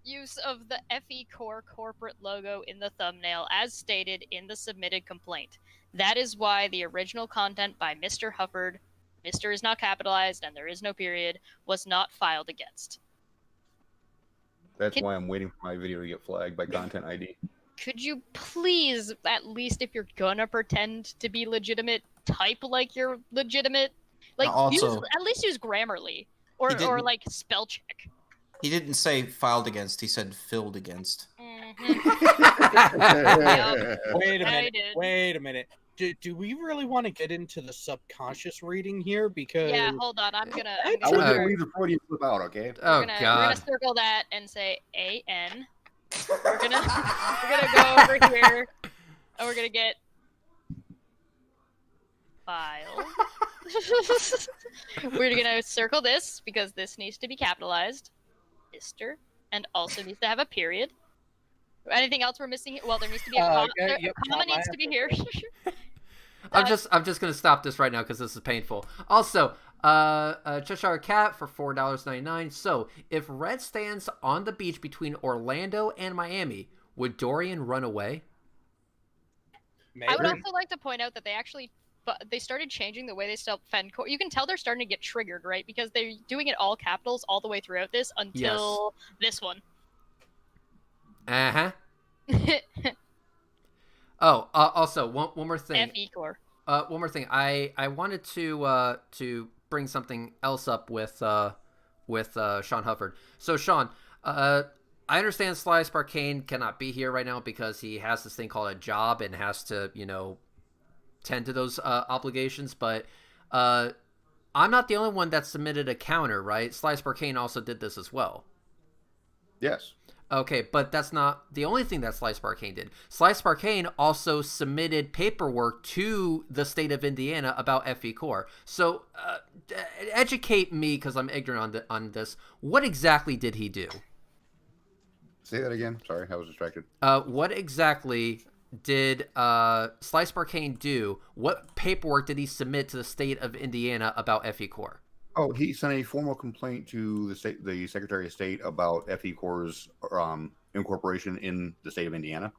use of the FEcore corporate logo in the thumbnail as stated in the submitted complaint. That is why the original content by Mr. Hufford, Mr. is not capitalized and there is no period, was not filed against. That's why I'm waiting for my video to get flagged by Content ID. Could you please, at least if you're gonna pretend to be legitimate, type like you're legitimate? Like, at least use Grammarly or like spell check. He didn't say filed against. He said filled against. Mm-hmm. Wait a minute. Do we really want to get into the subconscious reading here? Because hold on. I'm gonna I wouldn't leave the Freudian flip out, okay? God. We're gonna circle that and say AN. We're gonna go over here and we're gonna get file. We're gonna circle this because this needs to be capitalized, Mr. and also needs to have a period. Anything else we're missing? Well, there needs to be a comma. Comma needs to be here. I'm just gonna stop this right now because this is painful. Also, Cheshire Cat for $4.99. So, if Red stands on the beach between Orlando and Miami, would Dorian run away? Maybe. I would also like to point out that they started changing the way they spell FEcore. You can tell they're starting to get triggered, right? Because they're doing it all capitals all the way throughout this until this one. Uh-huh. Oh, also one more thing. FEcore. One more thing. I wanted to bring something else up with Sean Hufford. So Sean, I understand Sly Sparkane cannot be here right now because he has this thing called a job and has to, tend to those obligations. But I'm not the only one that submitted a counter, right? Sly Sparkane also did this as well. Yes. Okay, but that's not the only thing that Slice Arcane did. Slice Arcane also submitted paperwork to the state of Indiana about FEcore. So educate me, because I'm ignorant on this. What exactly did he do? Say that again. Sorry, I was distracted. What exactly did Slice Arcane do? What paperwork did he submit to the state of Indiana about FEcore? Oh, he sent a formal complaint to the Secretary of State about FEcore's incorporation in the state of Indiana,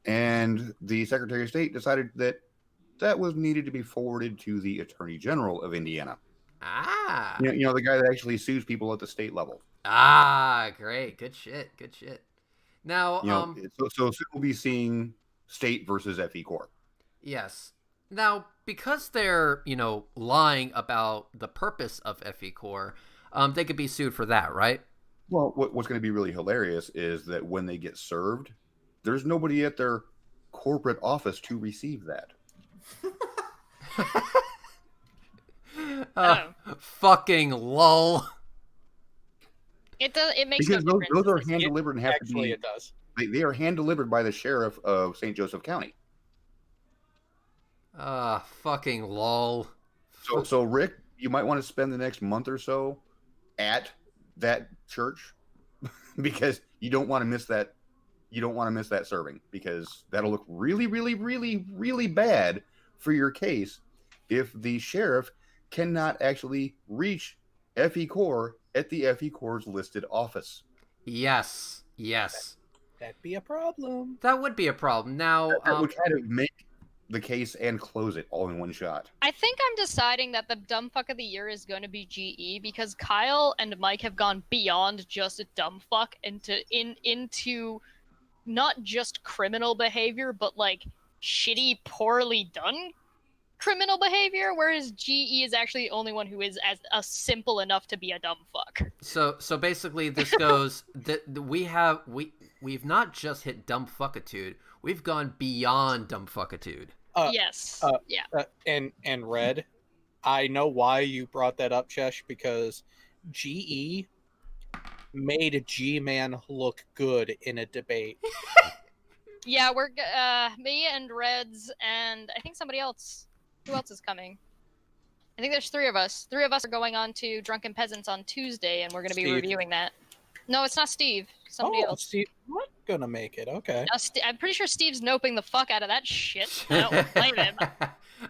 and the Secretary of State decided that was needed to be forwarded to the Attorney General of Indiana. Ah, You know the guy that actually sues people at the state level. ah, great, good shit. Now, so soon we'll be seeing state versus FEcore. yes. Now, because they're, lying about the purpose of FEcore, they could be sued for that, right? Well, what's going to be really hilarious is that when they get served, there's nobody at their corporate office to receive that. Fucking lol. It makes Because no those are difference. hand delivered and have to be. It does. They are hand delivered by the sheriff of St. Joseph County. Fucking lol. So Rick, you might want to spend the next month or so at that church because you don't want to miss that. You don't want to miss that serving because that'll look really, really, really, really bad for your case if the sheriff cannot actually reach FEcore at the FEcore's listed office. Yes. That'd be a problem. That would be a problem. Now, That would kind of make the case and close it all in one shot. I think I'm deciding that the dumb fuck of the year is going to be GE because Kyle and Mike have gone beyond just a dumb fuck into not just criminal behavior, but like shitty, poorly done criminal behavior, whereas GE is actually the only one who is as simple enough to be a dumb fuck. So basically, this goes that we've not just hit dumb fuckitude. We've gone beyond dumb fuckitude. Yes. Yeah. And Red, I know why you brought that up, Chesh, because GE made G-Man look good in a debate. Yeah, we're me and Reds and I think somebody else. Who else is coming? I think there's 3 of us. 3 of us are going on to Drunken Peasants on Tuesday, and we're going to be Steve. reviewing that. No, it's not Steve. Somebody else. Steve, not gonna make it. Okay. No, I'm pretty sure Steve's noping the fuck out of that shit. I don't blame him.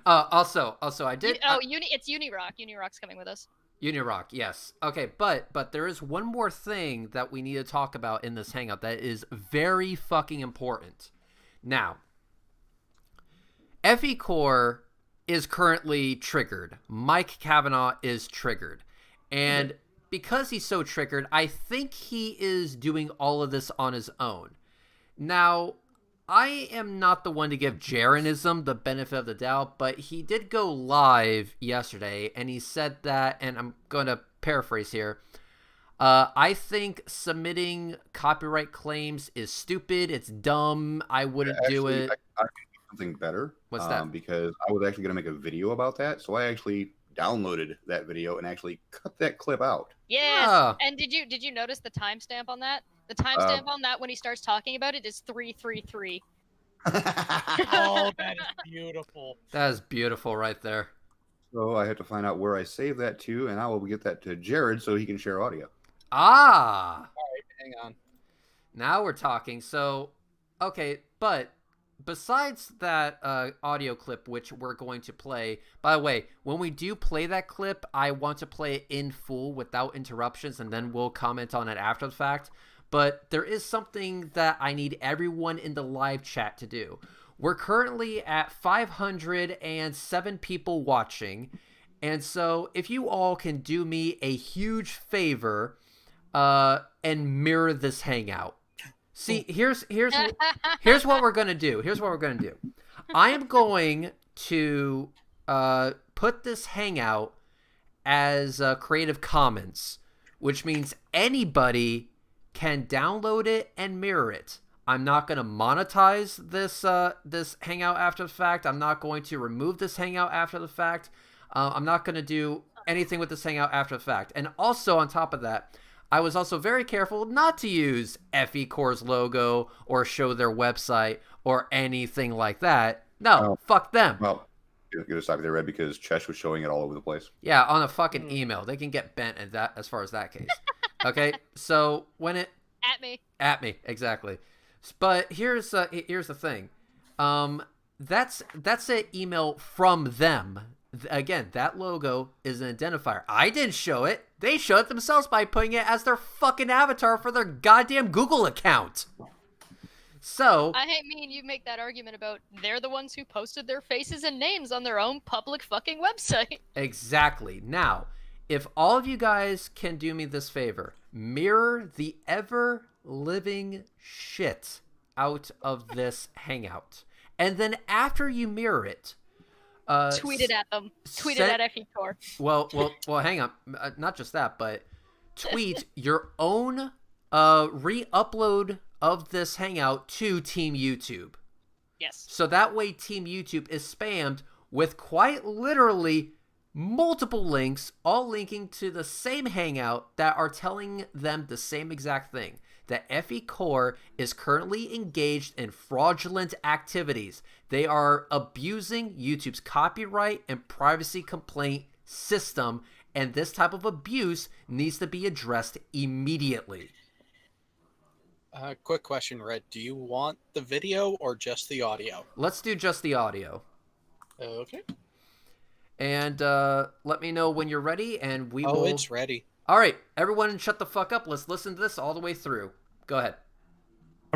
Also, I did. It's Unirock. Unirock's coming with us. Unirock, yes. Okay, but there is one more thing that we need to talk about in this hangout that is very fucking important. Now, FEcore is currently triggered. Mike Kavanaugh is triggered. And because he's so triggered, I think he is doing all of this on his own. Now, I am not the one to give Jaronism the benefit of the doubt, but he did go live yesterday, and he said that, and I'm going to paraphrase here, I think submitting copyright claims is stupid, it's dumb, I wouldn't do it. I think something better. What's that? Because I was actually going to make a video about that, so I actually downloaded that video and actually cut that clip out. Yes. Ah. And did you notice the timestamp on that? The timestamp on that when he starts talking about it is 333. Oh, that is beautiful. That is beautiful right there. So I have to find out where I save that to, and I will get that to Jared so he can share audio. Ah! All right, hang on. Now we're talking. So, okay, but besides that audio clip, which we're going to play, by the way, when we do play that clip, I want to play it in full without interruptions, and then we'll comment on it after the fact. But there is something that I need everyone in the live chat to do. We're currently at 507 people watching, and so if you all can do me a huge favor and mirror this hangout. See, here's what we're gonna do. I am going to put this hangout as Creative Commons, which means anybody can download it and mirror it. I'm not going to monetize this hangout after the fact. I'm not going to remove this hangout after the fact. I'm not going to do anything with this hangout after the fact. And also on top of that, I was also very careful not to use FEcore's logo or show their website or anything like that. No, fuck them. Well, you're going to stop you there, Red, because Chesh was showing it all over the place. Yeah, on a fucking email. They can get bent at that as far as that case. Okay, so when it... At me, exactly. But here's the thing. That's an email from them. Again, that logo is an identifier. I didn't show it. They showed it themselves by putting it as their fucking avatar for their goddamn Google account. So I mean, you make that argument about they're the ones who posted their faces and names on their own public fucking website. Exactly. Now, if all of you guys can do me this favor, mirror the ever-living shit out of this hangout. And then after you mirror it, tweet it at them. Tweet it at FEcore. Well, hang on. Not just that, but tweet your own re-upload of this hangout to Team YouTube. Yes. So that way Team YouTube is spammed with quite literally multiple links, all linking to the same hangout that are telling them the same exact thing. That FEcore is currently engaged in fraudulent activities. They are abusing YouTube's copyright and privacy complaint system, and this type of abuse needs to be addressed immediately. Quick question, Red. Do you want the video or just the audio? Let's do just the audio. Okay. And let me know when you're ready, and we will... Oh, it's ready. All right, everyone shut the fuck up. Let's listen to this all the way through. Go ahead.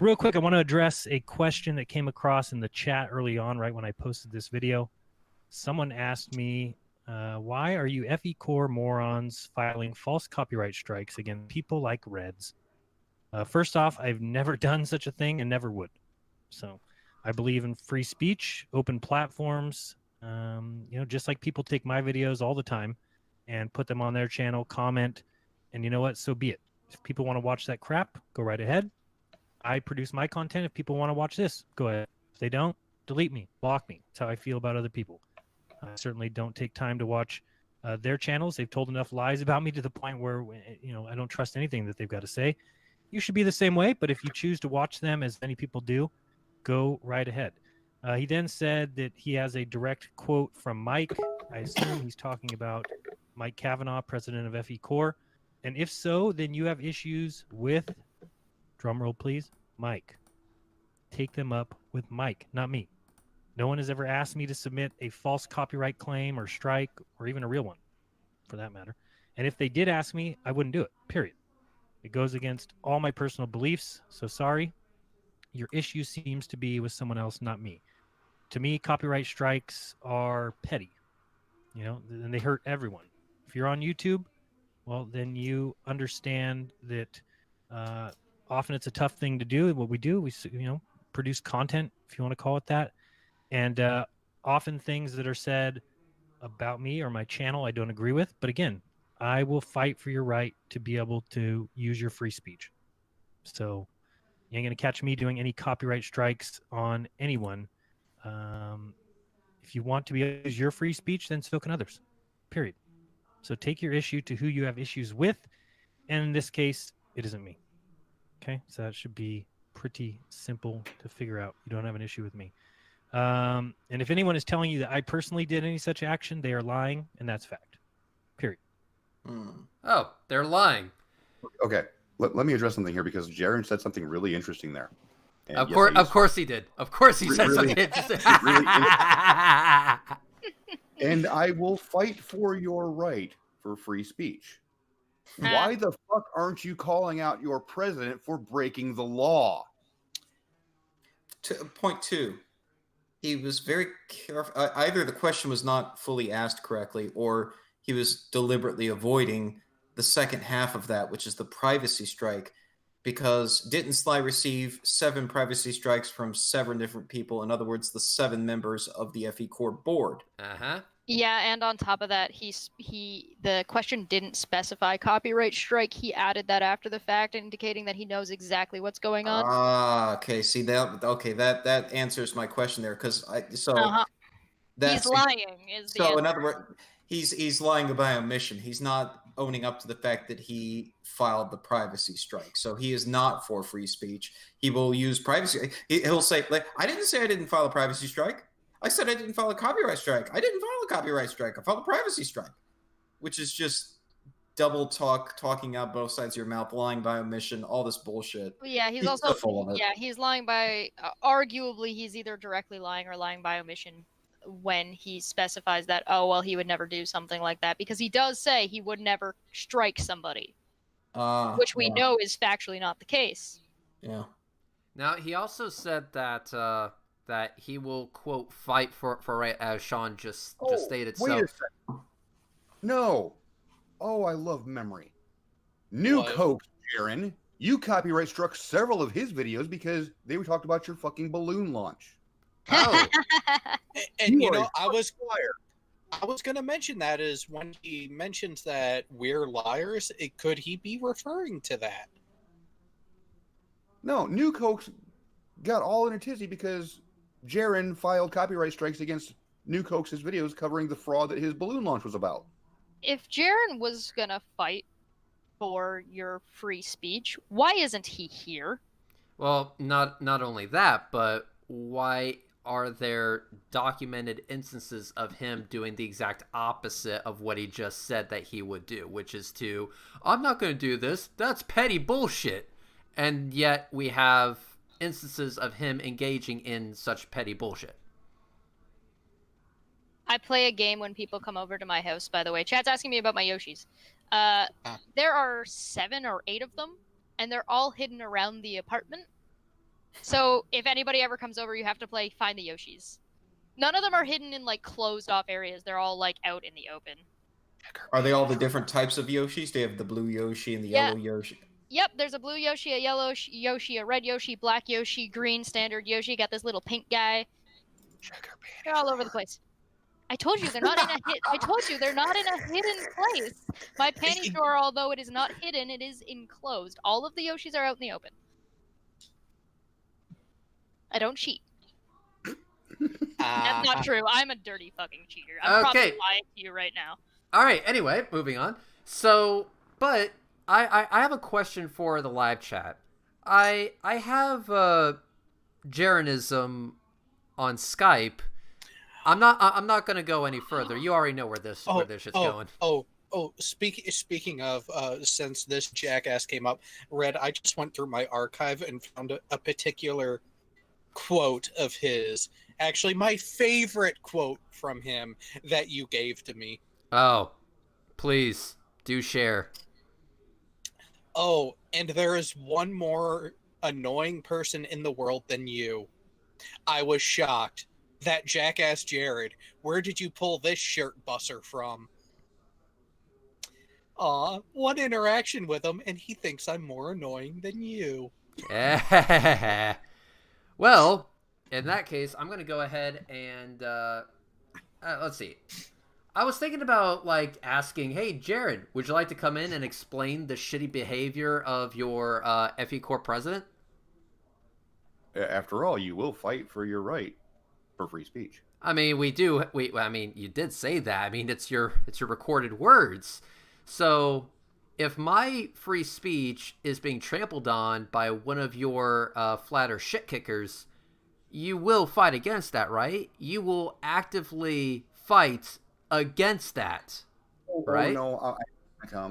Real quick, I want to address a question that came across in the chat early on, right when I posted this video. Someone asked me, why are you FEcore morons filing false copyright strikes against people like Reds? First off, I've never done such a thing and never would. So I believe in free speech, open platforms. Just like people take my videos all the time and put them on their channel, comment, and you know what? So be it. If people want to watch that crap, go right ahead. I produce my content. If people want to watch this, go ahead. If they don't, delete me, block me. That's how I feel about other people. I certainly don't take time to watch their channels. They've told enough lies about me to the point where, I don't trust anything that they've got to say. You should be the same way, but if you choose to watch them, as many people do, go right ahead. He then said that he has a direct quote from Mike. I assume he's talking about Mike Kavanaugh, president of FEcore. And if so, then you have issues with, drumroll please, Mike. Take them up with Mike, not me. No one has ever asked me to submit a false copyright claim or strike, or even a real one, for that matter. And if they did ask me, I wouldn't do it, period. It goes against all my personal beliefs, so sorry. Your issue seems to be with someone else, not me. To me, copyright strikes are petty, and they hurt everyone. If you're on YouTube, well, then you understand that often it's a tough thing to do. What we do, we produce content, if you want to call it that. And often things that are said about me or my channel I don't agree with. But again, I will fight for your right to be able to use your free speech. So you ain't going to catch me doing any copyright strikes on anyone. If you want to be able to use your free speech, then so can others, period. So take your issue to who you have issues with. And in this case, it isn't me. Okay, so that should be pretty simple to figure out. You don't have an issue with me. And if anyone is telling you that I personally did any such action, they are lying, and that's fact. Period. Oh, they're lying. Okay, let me address something here because Jaron said something really interesting there. And Of course he did. Of course he said something interesting. And I will fight for your right for free speech. Why the fuck aren't you calling out your president for breaking the law? Point two, he was very careful. Either the question was not fully asked correctly, or he was deliberately avoiding the second half of that, which is the privacy strike. Because didn't Sly receive 7 privacy strikes from 7 different people? In other words, the 7 members of the FEcore board. Yeah, and on top of that, the question didn't specify copyright strike. He added that after the fact, indicating that he knows exactly what's going on. Okay. See that? Okay, that answers my question there. Because He's lying. Is the So answer. in other words, he's lying by omission. He's not owning up to the fact that he filed the privacy strike. So he is not for free speech. He will use privacy. He'll say, like, I didn't say I didn't file a privacy strike. I said I didn't file a copyright strike. I didn't file a copyright strike. I filed a privacy strike, which is just double talking out both sides of your mouth, lying by omission, all this bullshit. Yeah, he's also he's lying by arguably he's either directly lying or lying by omission when he specifies that he would never do something like that, because he does say he would never strike somebody, which we know is factually not the case. Yeah. Now he also said that that he will quote fight for right, as Sean just stated. Wait a second. No. Oh, I love memory. New Coke, Jaron. You copyright struck several of his videos because they were talked about your fucking balloon launch. Oh. And you know, I was going to mention that is when he mentions that we're liars. Could he be referring to that? No, New Coke's got all in a tizzy because Jaron filed copyright strikes against New Coke's videos covering the fraud that his balloon launch was about. If Jaron was gonna fight for your free speech, why isn't he here? Well, not only that, but why are there documented instances of him doing the exact opposite of what he just said that he would do, which is to, I'm not going to do this, that's petty bullshit. And yet we have instances of him engaging in such petty bullshit. I play a game when people come over to my house, by the way. Chat's asking me about my Yoshis. There are 7 or 8 of them, and they're all hidden around the apartment. So if anybody ever comes over, you have to play Find the Yoshis. None of them are hidden in, like, closed-off areas. They're all, like, out in the open. Are they all the different types of Yoshis? They have the blue Yoshi and the yellow Yoshi. Yep, there's a blue Yoshi, a yellow Yoshi, a red Yoshi, black Yoshi, green standard Yoshi. Got this little pink guy. They're all over the place. I told you they're not in a hidden place. My panty drawer, although it is not hidden, it is enclosed. All of the Yoshis are out in the open. I don't cheat. That's not true. I'm a dirty fucking cheater. I'm probably lying to you right now. All right. Anyway, moving on. So, but I have a question for the live chat. I have Jaronism on Skype. I'm not going to go any further. You already know where this shit's going. Speaking of, since this jackass came up, Red, I just went through my archive and found a particular quote of his. Actually, my favorite quote from him that you gave to me. Oh, please do share. Oh, and there is one more annoying person in the world than you. I was shocked. That jackass Jared, where did you pull this shirt busser from? Aw, one interaction with him, and he thinks I'm more annoying than you. Well, in that case, I'm going to go ahead and, let's see. I was thinking about, like, asking, hey, Jared, would you like to come in and explain the shitty behavior of your FEcore president? After all, you will fight for your right for free speech. I mean, I mean, you did say that. I mean, it's your recorded words. So, if my free speech is being trampled on by one of your flat earth shit kickers, you will fight against that, right? You will actively fight against that, right? No,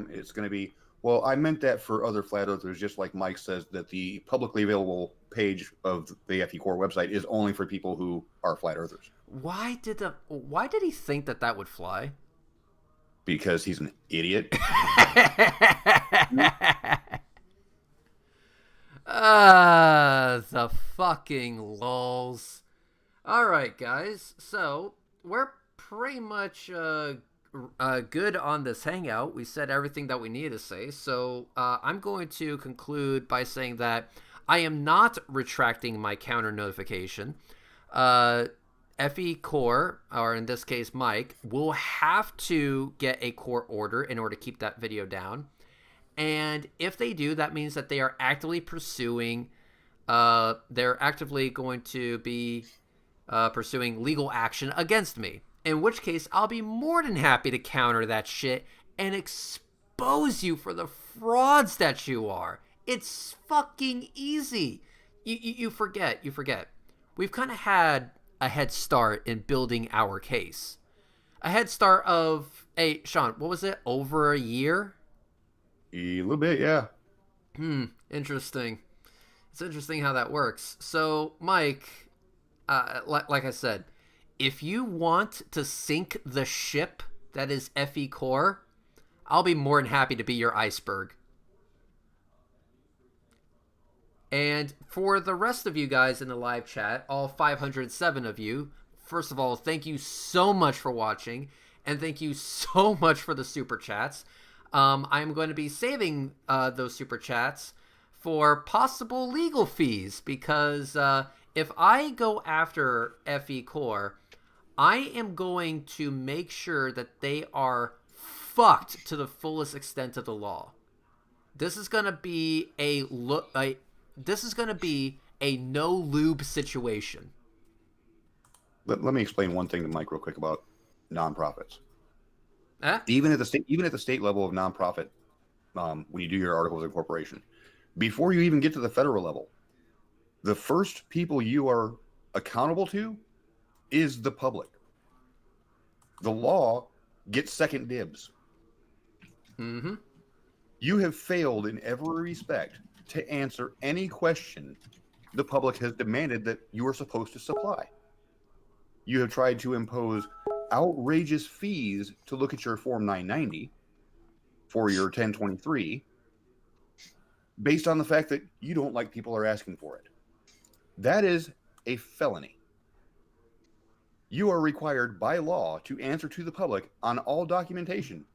it's going to be, well, I meant that for other flat earthers, just like Mike says that the publicly available page of the FEcore website is only for people who are flat earthers. Why did he think that would fly? Because he's an idiot. The fucking lulz. Alright, guys. So, we're pretty much good on this hangout. We said everything that we needed to say. So, I'm going to conclude by saying that I am not retracting my counter notification. FEcore, or in this case Mike, will have to get a court order in order to keep that video down. And if they do, that means that they are actively pursuing, they're actively going to be pursuing legal action against me. In which case, I'll be more than happy to counter that shit and expose you for the frauds that you are. It's fucking easy. You forget. We've kind of had a head start in building our case. A head start of, hey, Sean, what was it? Over a year? A little bit, yeah. Interesting. It's interesting how that works. So, Mike, like I said, if you want to sink the ship that is FEcore, I'll be more than happy to be your iceberg. And for the rest of you guys in the live chat, all 507 of you, first of all, thank you so much for watching, and thank you so much for the super chats. I'm going to be saving those super chats for possible legal fees, because if I go after FEcore, I am going to make sure that they are fucked to the fullest extent of the law. This is going to be a no lube situation. Let me explain one thing to Mike real quick about nonprofits. Even at the state level of nonprofit, when you do your articles of incorporation, before you even get to the federal level, the first people you are accountable to is the public. The law gets second dibs. Mm-hmm. You have failed in every respect to answer any question the public has demanded that you are supposed to supply. You have tried to impose outrageous fees to look at your Form 990 for your 1023 based on the fact that you don't like people are asking for it. That is a felony. You are required by law to answer to the public on all documentation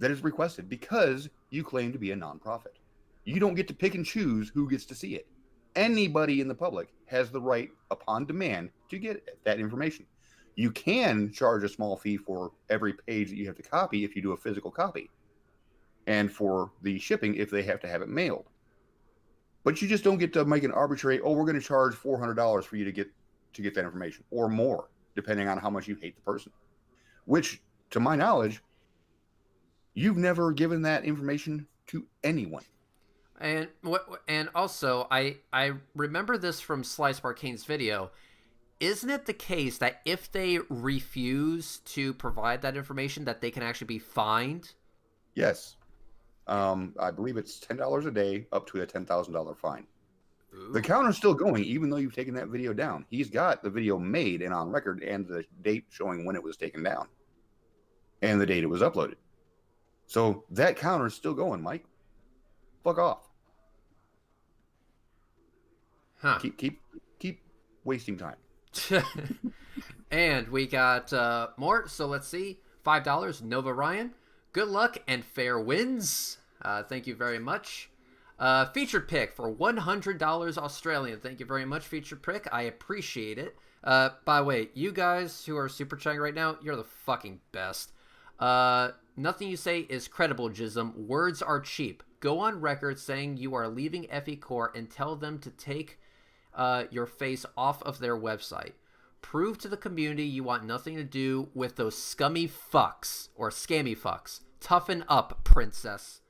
that is requested because you claim to be a nonprofit. You don't get to pick and choose who gets to see it. Anybody in the public has the right, upon demand, to get that information. You can charge a small fee for every page that you have to copy if you do a physical copy, and for the shipping if they have to have it mailed. But you just don't get to make an arbitrary, oh, we're going to charge $400 for you to get that information, or more, depending on how much you hate the person. Which, to my knowledge, you've never given that information to anyone. And also, I remember this from Slice Arcane's video. Isn't it the case that if they refuse to provide that information, that they can actually be fined? Yes. I believe it's $10 a day up to a $10,000 fine. Ooh. The counter's still going, even though you've taken that video down. He's got the video made and on record and the date showing when it was taken down and the date it was uploaded. So that counter is still going, Mike. Fuck off. Huh. Keep wasting time. And we got more. So let's see. $5, Nova Ryan. Good luck and fair wins. Thank you very much. Featured pick for $100 Australian. Thank you very much, featured pick. I appreciate it. By the way, you guys who are super chatting right now, you're the fucking best. Nothing you say is credible, Jism. Words are cheap. Go on record saying you are leaving FEcore and tell them to take your face off of their website. Prove to the community you want nothing to do with those scummy fucks or scammy fucks. Toughen up, princess.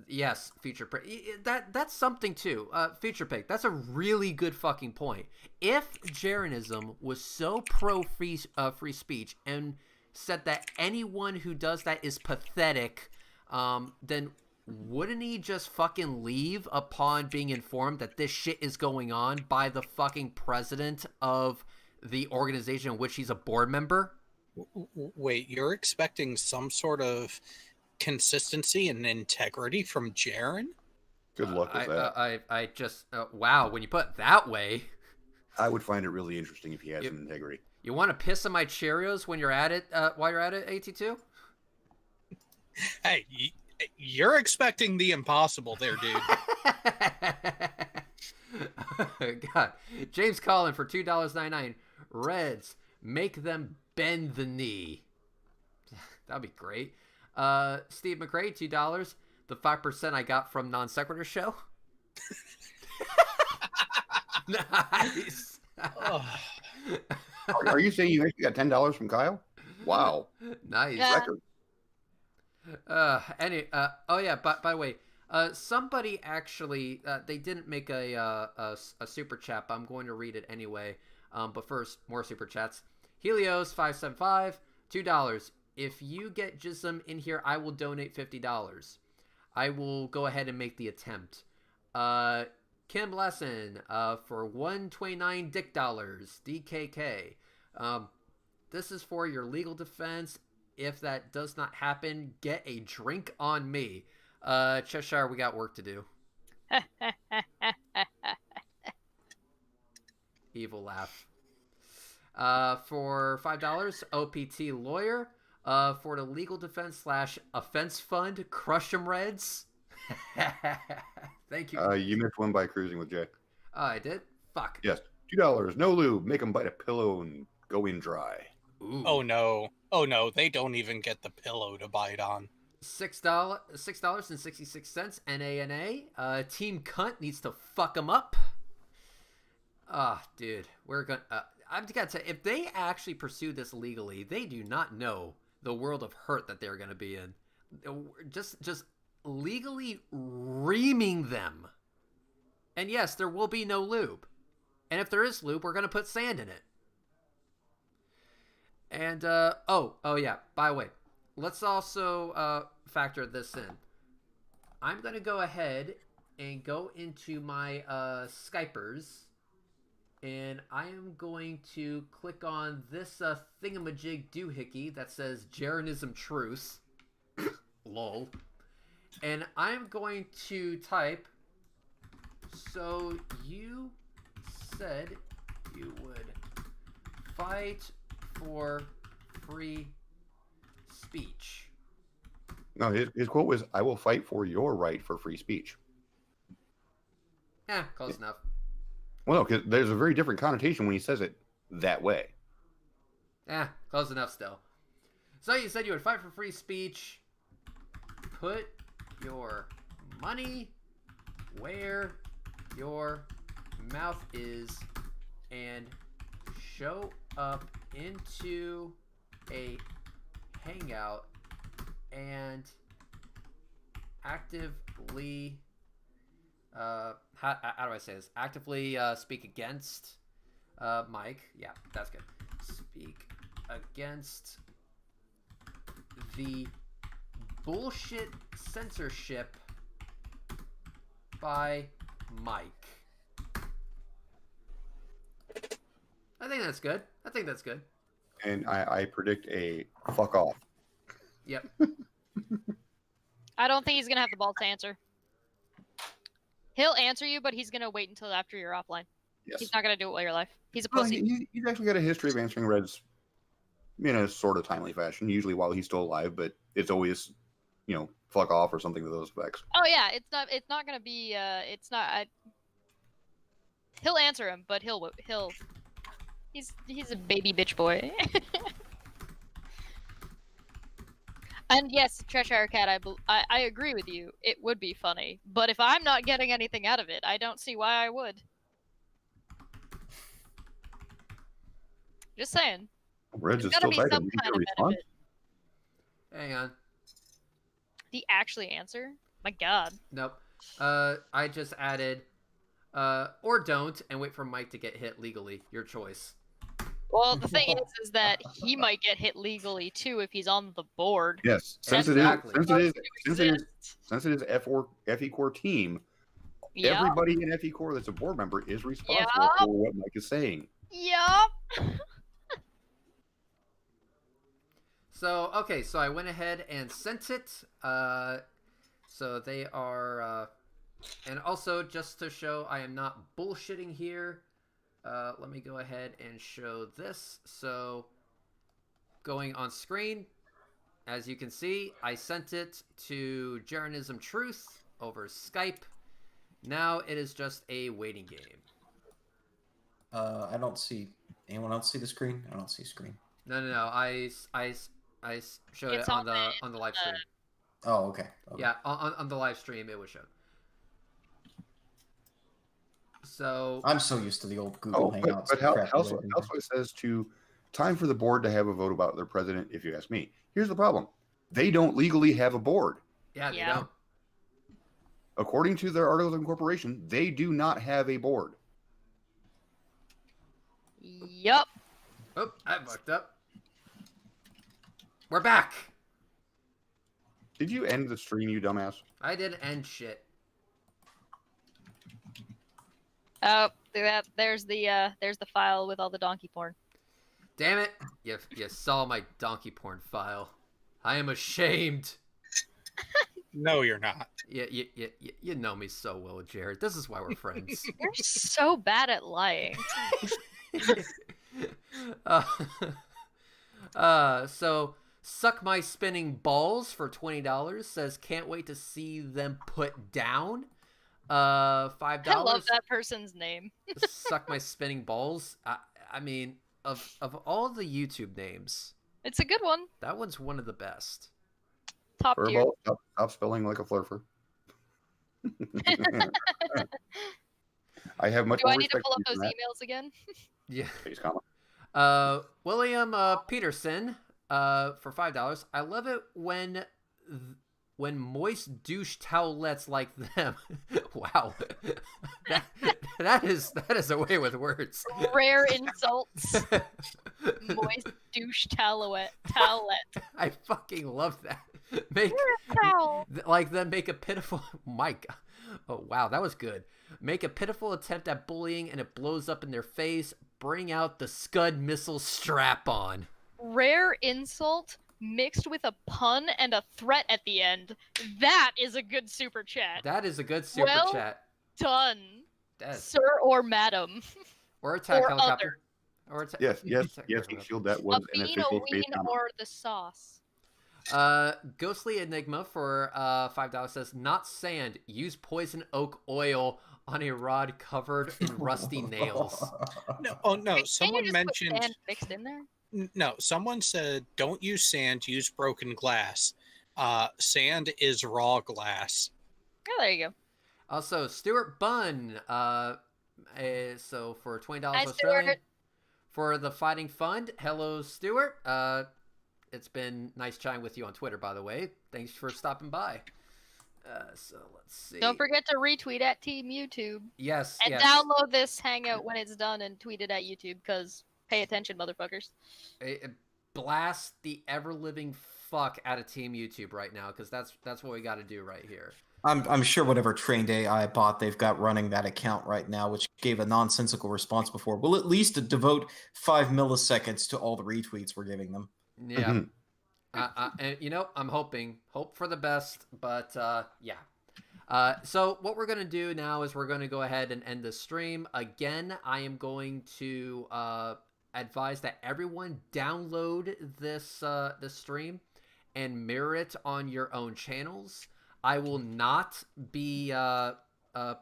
Yes, feature pick. That's something too. Feature pick. That's a really good fucking point. If Jeranism was so pro free speech and said that anyone who does that is pathetic, then wouldn't he just fucking leave upon being informed that this shit is going on by the fucking president of the organization in which he's a board member? Wait, you're expecting some sort of consistency and integrity from Jaren? Good luck with that. I just wow, when you put it that way, I would find it really interesting if he had some integrity. You want to piss on my Cheerios when you're at it? While you're at it, AT2? Hey, you're expecting the impossible there, dude. God, James Collin for $2.99. Reds, make them bend the knee. That'd be great. Steve McRae, $2. The 5% I got from Non Sequitur Show. Nice. Ugh. Are you saying you actually got $10 from Kyle? Wow. Nice. Yeah. Record. Oh yeah. By the way, somebody actually they didn't make a super chat, but I'm going to read it anyway. But first, more super chats. Helios 575 $2. If you get Jism in here, I will donate $50. I will go ahead and make the attempt. Kim Lesson for 129 dick dollars DKK. This is for your legal defense. If that does not happen, get a drink on me. Cheshire, we got work to do. Evil laugh. For $5, OPT lawyer. For the legal defense / offense fund, crush 'em Reds. Thank you. You missed one by cruising with Jay. I did? Fuck. Yes. $2. No lube. Make them bite a pillow and go in dry. Ooh. Oh no. Oh no, they don't even get the pillow to bite on. $6.66 NANA. Team Cunt needs to fuck them up. Dude, we're gonna. I've got to. If they actually pursue this legally, they do not know the world of hurt that they're gonna be in. Just legally reaming them. And yes, there will be no lube. And if there is lube, we're gonna put sand in it. And oh yeah. By the way, let's also factor this in. I'm gonna go ahead and go into my Skypers, and I am going to click on this thingamajig doohickey that says Jeranism Truth. Lol. And I'm going to type. So you said you would fight for free speech. No, his quote was, "I will fight for your right for free speech." Close enough. Well, no, because there's a very different connotation when he says it that way. Close enough still. So you said you would fight for free speech. Put your money where your mouth is and show up into a hangout and actively how do I say this? Actively speak against Mike. Yeah, that's good. Speak against the bullshit censorship by Mike. I think that's good. And I predict a fuck off. Yep. I don't think he's gonna have the balls to answer. He'll answer you, but he's gonna wait until after you're offline. Yes. He's not gonna do it while you're live. He's a Well, pussy. he's actually got a history of answering Reds in a sort of timely fashion, usually while he's still alive, but it's always, fuck off or something to those effects. Oh yeah, it's not gonna be. It's not. He'll answer him, but he'll. He's a baby bitch boy. And yes, Cheshire Cat, I agree with you. It would be funny, but if I'm not getting anything out of it, I don't see why I would. Just saying. Reds is There's gotta still be typing. some Did you kind get a of response? benefit. Hang on. Did he actually answer? My God. Nope. I just added or don't and wait for Mike to get hit legally. Your choice. Well, the thing is that he might get hit legally too if he's on the board. Yes, Exactly. since it is FEcore team, Yep. everybody in FEcore that's a board member is responsible Yep. for what Mike is saying. Yup. So I went ahead and sent it. So they are, and also just to show I am not bullshitting here. Let me go ahead and show this. So going on screen, as you can see, I sent it to Jeranism Truth over Skype. Now it is just a waiting game. I don't see anyone else see the screen. I don't see screen. No. I showed It's it on the live stream. Oh, okay. Yeah, on the live stream it was shown. So I'm so used to the old Google Hangouts. But crap also away. it says time for the board to have a vote about their president, if you ask me. Here's the problem. They don't legally have a board. yeah, they Yeah. don't. According to their articles of incorporation, they do not have a board. Yup. Oh, I fucked up. We're back. Did you end the stream, you dumbass? I didn't end shit. Oh, there's the file with all the donkey porn. Damn it! You saw my donkey porn file. I am ashamed. No, you're not. You know me so well, Jared. This is why we're friends. You're so bad at lying. So suck my spinning balls for $20 says can't wait to see them put down. $5. I love that person's name. Suck my spinning balls. I mean, of all the YouTube names, It's a good one. that one's one of the best. Top tier. Furball, stop spelling like a flurfer. I have much Do more I need to respect pull up for those you emails again? Yeah. for that. Comma. William Peterson for $5. I love it when moist douche towelettes like them. Wow, that is a way with words. Rare insults. Moist douche towelette. I fucking love that. Make Towel. like them make a pitiful. My God. Oh wow, that was good. Make a pitiful attempt at bullying and it blows up in their face. Bring out the Scud missile strap on. Rare insult mixed with a pun and a threat at the end. That is a good super chat. That is a good super Well chat. Done, That's, sir or madam. or attack or helicopter. Or atta- Yes, attack Geek helicopter. Shield, that A was an bean, a official space ween, comment. or the sauce. Ghostly Enigma for $5 says not sand. Use poison oak oil on a rod covered in rusty nails. No, oh no, Can't someone you just put mentioned. sand mixed in there? No, someone said don't use sand, use broken glass. Sand is raw glass. Oh, there you go. Also, Stuart Bunn. So for $20 Hi, Australian Stuart. for the Fighting Fund. Hello, Stuart. It's been nice chatting with you on Twitter, by the way. Thanks for stopping by. So let's see. Don't forget to retweet at Team YouTube. Yes, And yes. download this hangout when it's done and tweet it at YouTube, because pay attention, motherfuckers. Blast the ever-living fuck out of Team YouTube right now, because that's what we got to do right here. I'm sure whatever trained AI bot they've got running that account right now, which gave a nonsensical response before, will at least devote 5 milliseconds to all the retweets we're giving them. Yeah. And I'm hope for the best, but yeah. So what we're gonna do now is we're gonna go ahead and end the stream. Again, I am going to advise that everyone download this stream and mirror it on your own channels. I will not be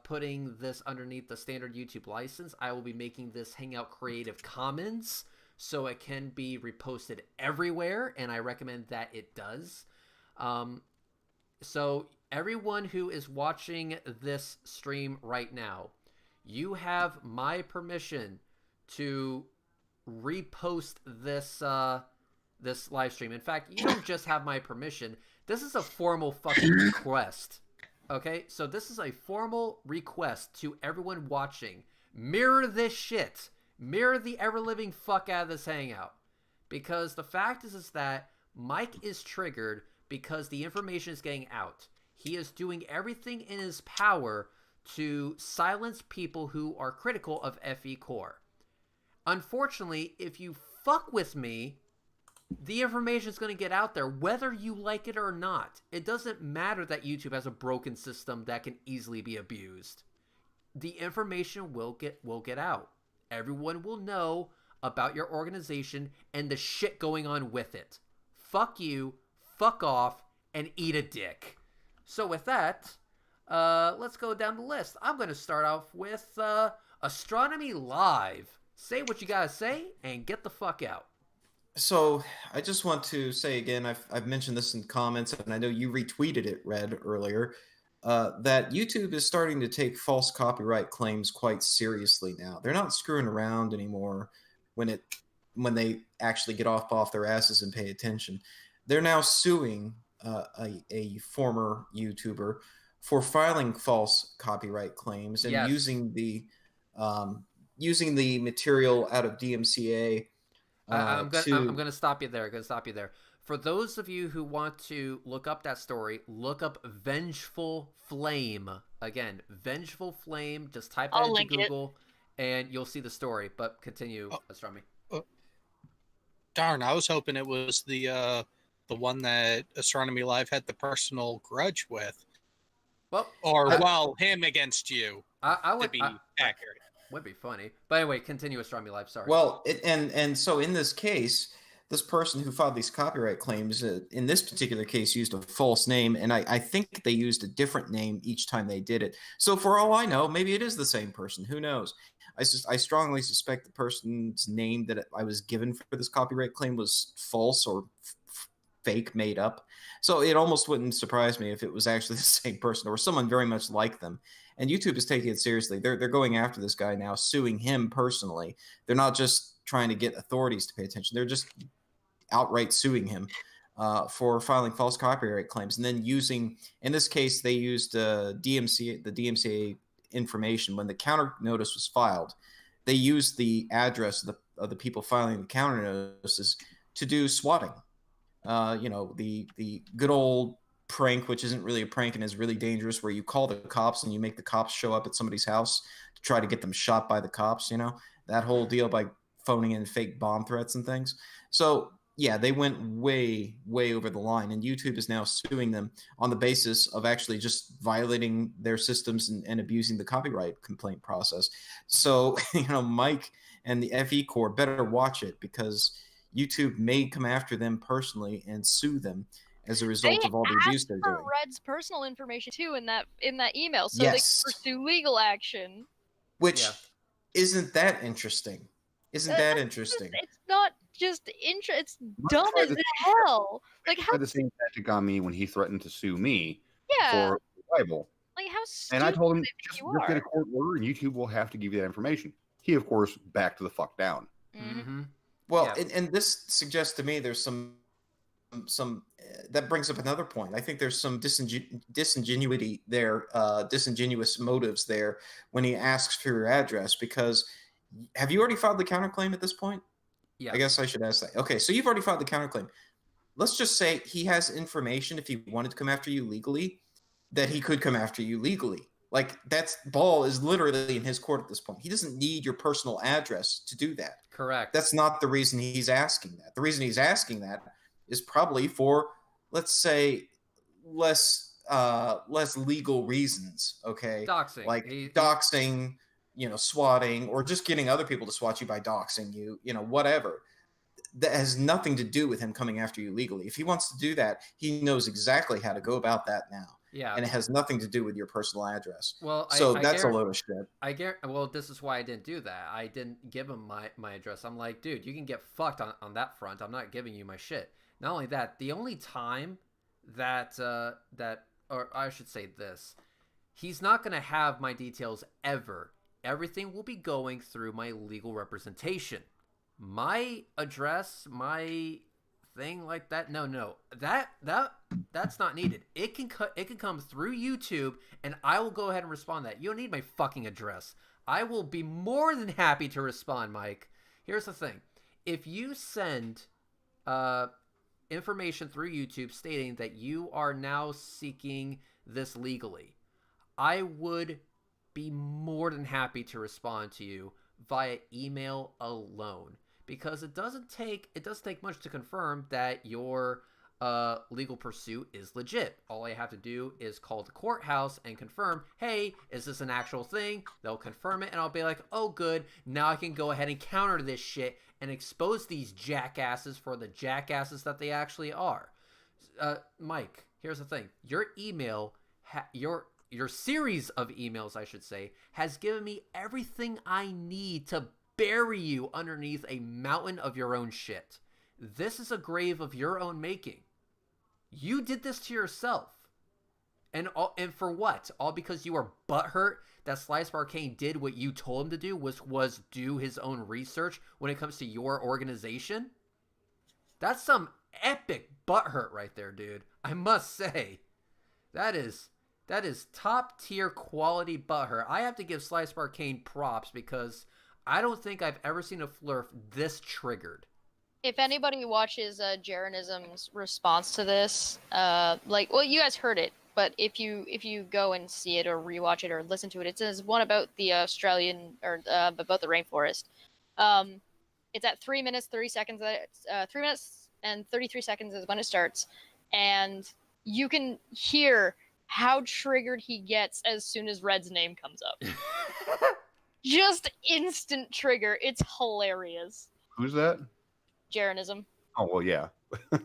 putting this underneath the standard YouTube license. I will be making this Hangout Creative Commons, so it can be reposted everywhere, and I recommend that it does. So everyone who is watching this stream right now, you have my permission to repost this this live stream. In fact, you don't just have my permission. This is a formal fucking request. Okay? So this is a formal request to everyone watching. Mirror this shit. Mirror the ever-living fuck out of this hangout. Because the fact is that Mike is triggered because the information is getting out. He is doing everything in his power to silence people who are critical of FEcore. Unfortunately, if you fuck with me, the information is going to get out there, whether you like it or not. It doesn't matter that YouTube has a broken system that can easily be abused. The information will get out. Everyone will know about your organization and the shit going on with it. Fuck you, fuck off, and eat a dick. So with that, let's go down the list. I'm going to start off with Astronomy Live. Say what you gotta say and get the fuck out. So I just want to say again, I've mentioned this in comments, and I know you retweeted it, Red, earlier. that YouTube is starting to take false copyright claims quite seriously now. They're not screwing around anymore when they actually get off their asses and pay attention. They're now suing a former YouTuber for filing false copyright claims and Yes. using the material out of DMCA. I'm gonna stop you there. For those of you who want to look up that story, look up Vengeful Flame. Again, Vengeful Flame. Just type that I'll into link it. Google, and you'll see the story. But continue, Astronomy. Darn, I was hoping it was the one that Astronomy Live had the personal grudge with. Well, Or him against you. I would to be accurate. Would be funny. But anyway, continue, Astronomy Live. Sorry. Well, and so in this case, this person who filed these copyright claims, in this particular case, used a false name, and I think they used a different name each time they did it. So for all I know, maybe it is the same person. Who knows? I strongly suspect the person's name that I was given for this copyright claim was false or fake, made up. So it almost wouldn't surprise me if it was actually the same person or someone very much like them. And YouTube is taking it seriously. They're going after this guy now, suing him personally. They're not just trying to get authorities to pay attention. They're just outright suing him for filing false copyright claims. And then using, in this case, they used the DMCA information. When the counter notice was filed, they used the address of the people filing the counter notices to do swatting. The good old prank, which isn't really a prank and is really dangerous, where you call the cops and you make the cops show up at somebody's house to try to get them shot by the cops, that whole deal by phoning in fake bomb threats and things. So yeah, they went way, way over the line, and YouTube is now suing them on the basis of actually just violating their systems and abusing the copyright complaint process. So, Mike and the FEcore better watch it, because YouTube may come after them personally and sue them as a result of all the abuse they're doing. Red's personal information too in that email, so Yes. they can pursue legal action. Which Yeah. isn't that interesting? Isn't that interesting? It's not just it's dumb as hell. Like how? Tried the same tactic on me when he threatened to sue me Yeah. for libel. Like how stupid. And I told him, do you just are. get a court order and YouTube will have to give you that information. He, of course, backed the fuck down. Mm-hmm. Well, Yeah. and this suggests to me there's some that brings up another point. I think there's some disingenuity there, disingenuous motives there when he asks for your address, because have you already filed the counterclaim at this point? Yeah. I guess I should ask that. Okay, so you've already filed the counterclaim. Let's just say he has information, if he wanted to come after you legally, that he could come after you legally. Like, that's ball is literally in his court at this point. He doesn't need your personal address to do that. Correct. That's not the reason he's asking that. The reason he's asking that is probably for, let's say, less legal reasons. Okay, Doxing. like doxing, swatting, or just getting other people to swat you by doxing you. Whatever. That has nothing to do with him coming after you legally. If he wants to do that, he knows exactly how to go about that now. Yeah. And it has nothing to do with your personal address. Well, so that's a load of shit. Well, this is why I didn't do that. I didn't give him my address. I'm like, dude, you can get fucked on that front. I'm not giving you my shit. Not only that, the only time that or I should say this, he's not going to have my details ever. Everything will be going through my legal representation. My address, my thing like that, no, that's not needed. It can come through YouTube, and I will go ahead and respond to that. You don't need my fucking address. I will be more than happy to respond, Mike. Here's the thing: if you send information through YouTube stating that you are now seeking this legally, I would be more than happy to respond to you via email alone, because it doesn't take much to confirm that your legal pursuit is legit. All I have to do is call the courthouse and confirm, hey, is this an actual thing? They'll confirm it, and I'll be like, oh good, now I can go ahead and counter this shit and expose these jackasses for the jackasses that they actually are. Mike, here's the thing: your email, your series of emails, I should say, has given me everything I need to bury you underneath a mountain of your own shit. This is a grave of your own making. You did this to yourself. And for what? All because you were butthurt that Slice Arcane did what you told him to do, was do his own research when it comes to your organization? That's some epic butthurt right there, dude. I must say. That is top tier quality butthurt. I have to give Slice Arcane props because I don't think I've ever seen a Flurf this triggered. If anybody watches Jeranism's response to this, you guys heard it, but if you go and see it or rewatch it or listen to it, it says one about the Australian or about the rainforest. It's at 3 minutes 30 seconds. 3 minutes and 33 seconds is when it starts, and you can hear how triggered he gets as soon as Red's name comes up. Just instant trigger. It's hilarious. Who's that? Jeranism. Oh, well, yeah.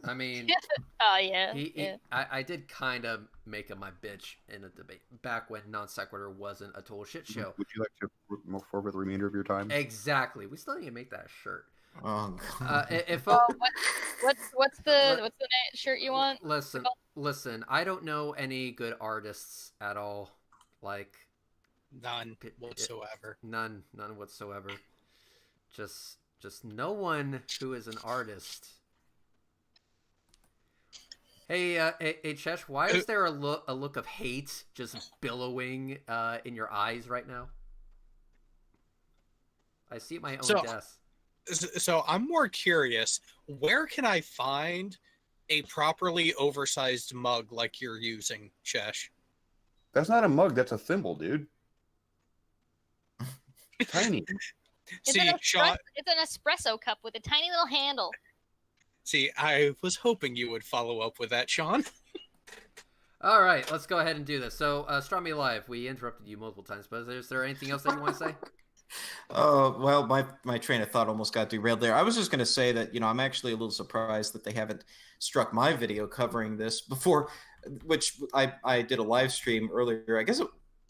I mean, yeah. I did kind of make him my bitch in a debate back when Non Sequitur wasn't a total shit show. Would you like to move forward the remainder of your time? Exactly. We still need to make that a shirt. Oh, What's the shirt you want? Listen. I don't know any good artists at all. Like None whatsoever. None whatsoever. Just no one who is an artist. Hey, Chesh, why is there a look of hate just billowing in your eyes right now? I see my own desk. So I'm more curious, where can I find a properly oversized mug like you're using, Chesh? That's not a mug, that's a thimble, dude. Tiny. It's an espresso cup with a tiny little handle. See, I was hoping you would follow up with that, Sean. All right, let's go ahead and do this. So, Strami Live, we interrupted you multiple times, but is there anything else that you want to say? Well, my train of thought almost got derailed there. I was just going to say that, I'm actually a little surprised that they haven't struck my video covering this before, which I did a live stream earlier. I guess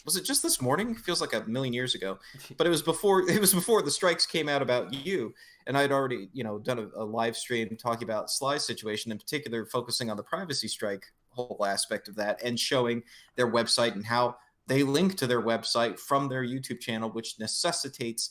was it just this morning? It feels like a million years ago, but it was before the strikes came out about you, and I'd already done a live stream talking about Sly's situation, in particular focusing on the privacy strike whole aspect of that and showing their website and how they link to their website from their YouTube channel, which necessitates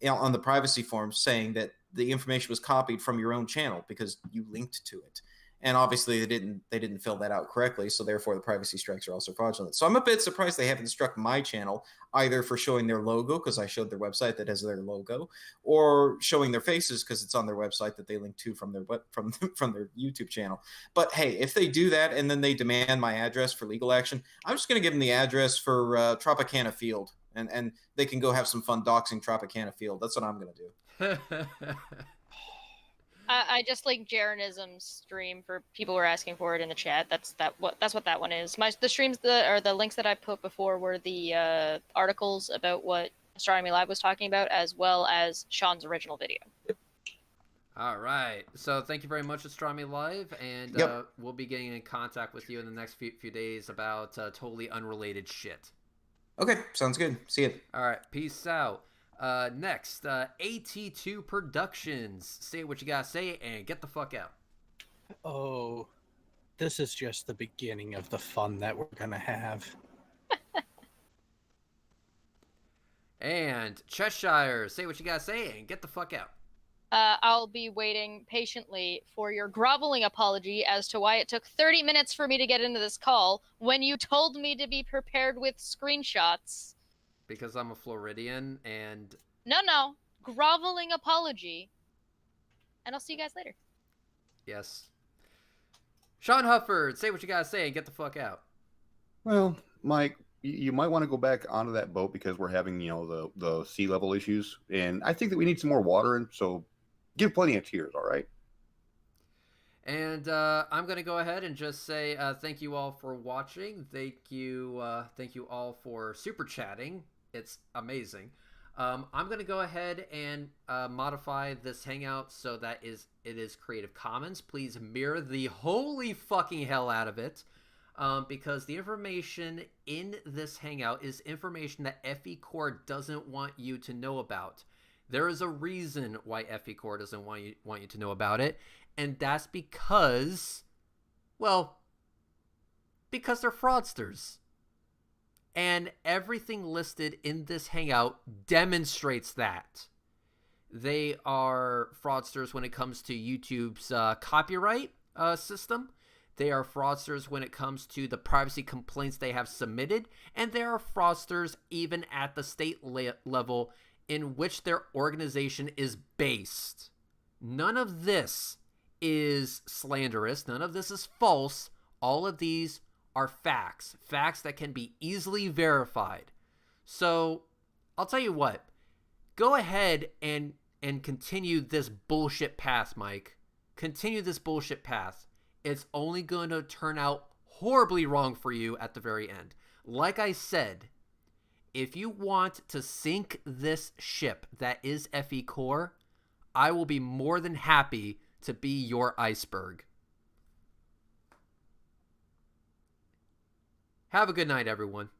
on the privacy form saying that the information was copied from your own channel because you linked to it. And obviously they didn't fill that out correctly, so therefore the privacy strikes are also fraudulent. So I'm a bit surprised they haven't struck my channel either for showing their logo because I showed their website that has their logo, or showing their faces because it's on their website that they link to from their YouTube channel. But hey, if they do that and then they demand my address for legal action, I'm just going to give them the address for Tropicana Field, and they can go have some fun doxing Tropicana Field. That's what I'm going to do. I just linked Jeranism's stream for people who are asking for it in the chat. That's what that one is. The streams the links that I put before were the articles about what Astronomy Live was talking about, as well as Sean's original video. All right. So thank you very much, Astronomy Live, and we'll be getting in contact with you in the next few days about totally unrelated shit. Okay, sounds good. See you. All right. Peace out. Next, AT2 Productions. Say what you gotta say and get the fuck out. Oh, this is just the beginning of the fun that we're gonna have. And Cheshire. Say what you gotta say and get the fuck out. I'll be waiting patiently for your groveling apology as to why it took 30 minutes for me to get into this call when you told me to be prepared with screenshots. Because I'm a Floridian and... No. Groveling apology. And I'll see you guys later. Yes. Sean Hufford, say what you gotta say and get the fuck out. Well, Mike, you might want to go back onto that boat because we're having, the sea level issues. And I think that we need some more water. And so give plenty of tears, all right? And I'm going to go ahead and just say thank you all for watching. Thank you all for super chatting. It's amazing. I'm going to go ahead and modify this hangout so that it is Creative Commons. Please mirror the holy fucking hell out of it, because the information in this hangout is information that FEcore doesn't want you to know about. There is a reason why FEcore doesn't want you to know about it, and that's because, well, Because they're fraudsters. And everything listed in this hangout demonstrates that. They are fraudsters when it comes to YouTube's copyright system. They are fraudsters when it comes to the privacy complaints they have submitted. And they are fraudsters even at the state level in which their organization is based. None of this is slanderous. None of this is false. All of these are facts. Facts that can be easily verified. So, I'll tell you what. Go ahead and continue this bullshit path, Mike. Continue this bullshit path. It's only going to turn out horribly wrong for you at the very end. Like I said, if you want to sink this ship that is FEcore, I will be more than happy to be your iceberg. Have a good night, everyone.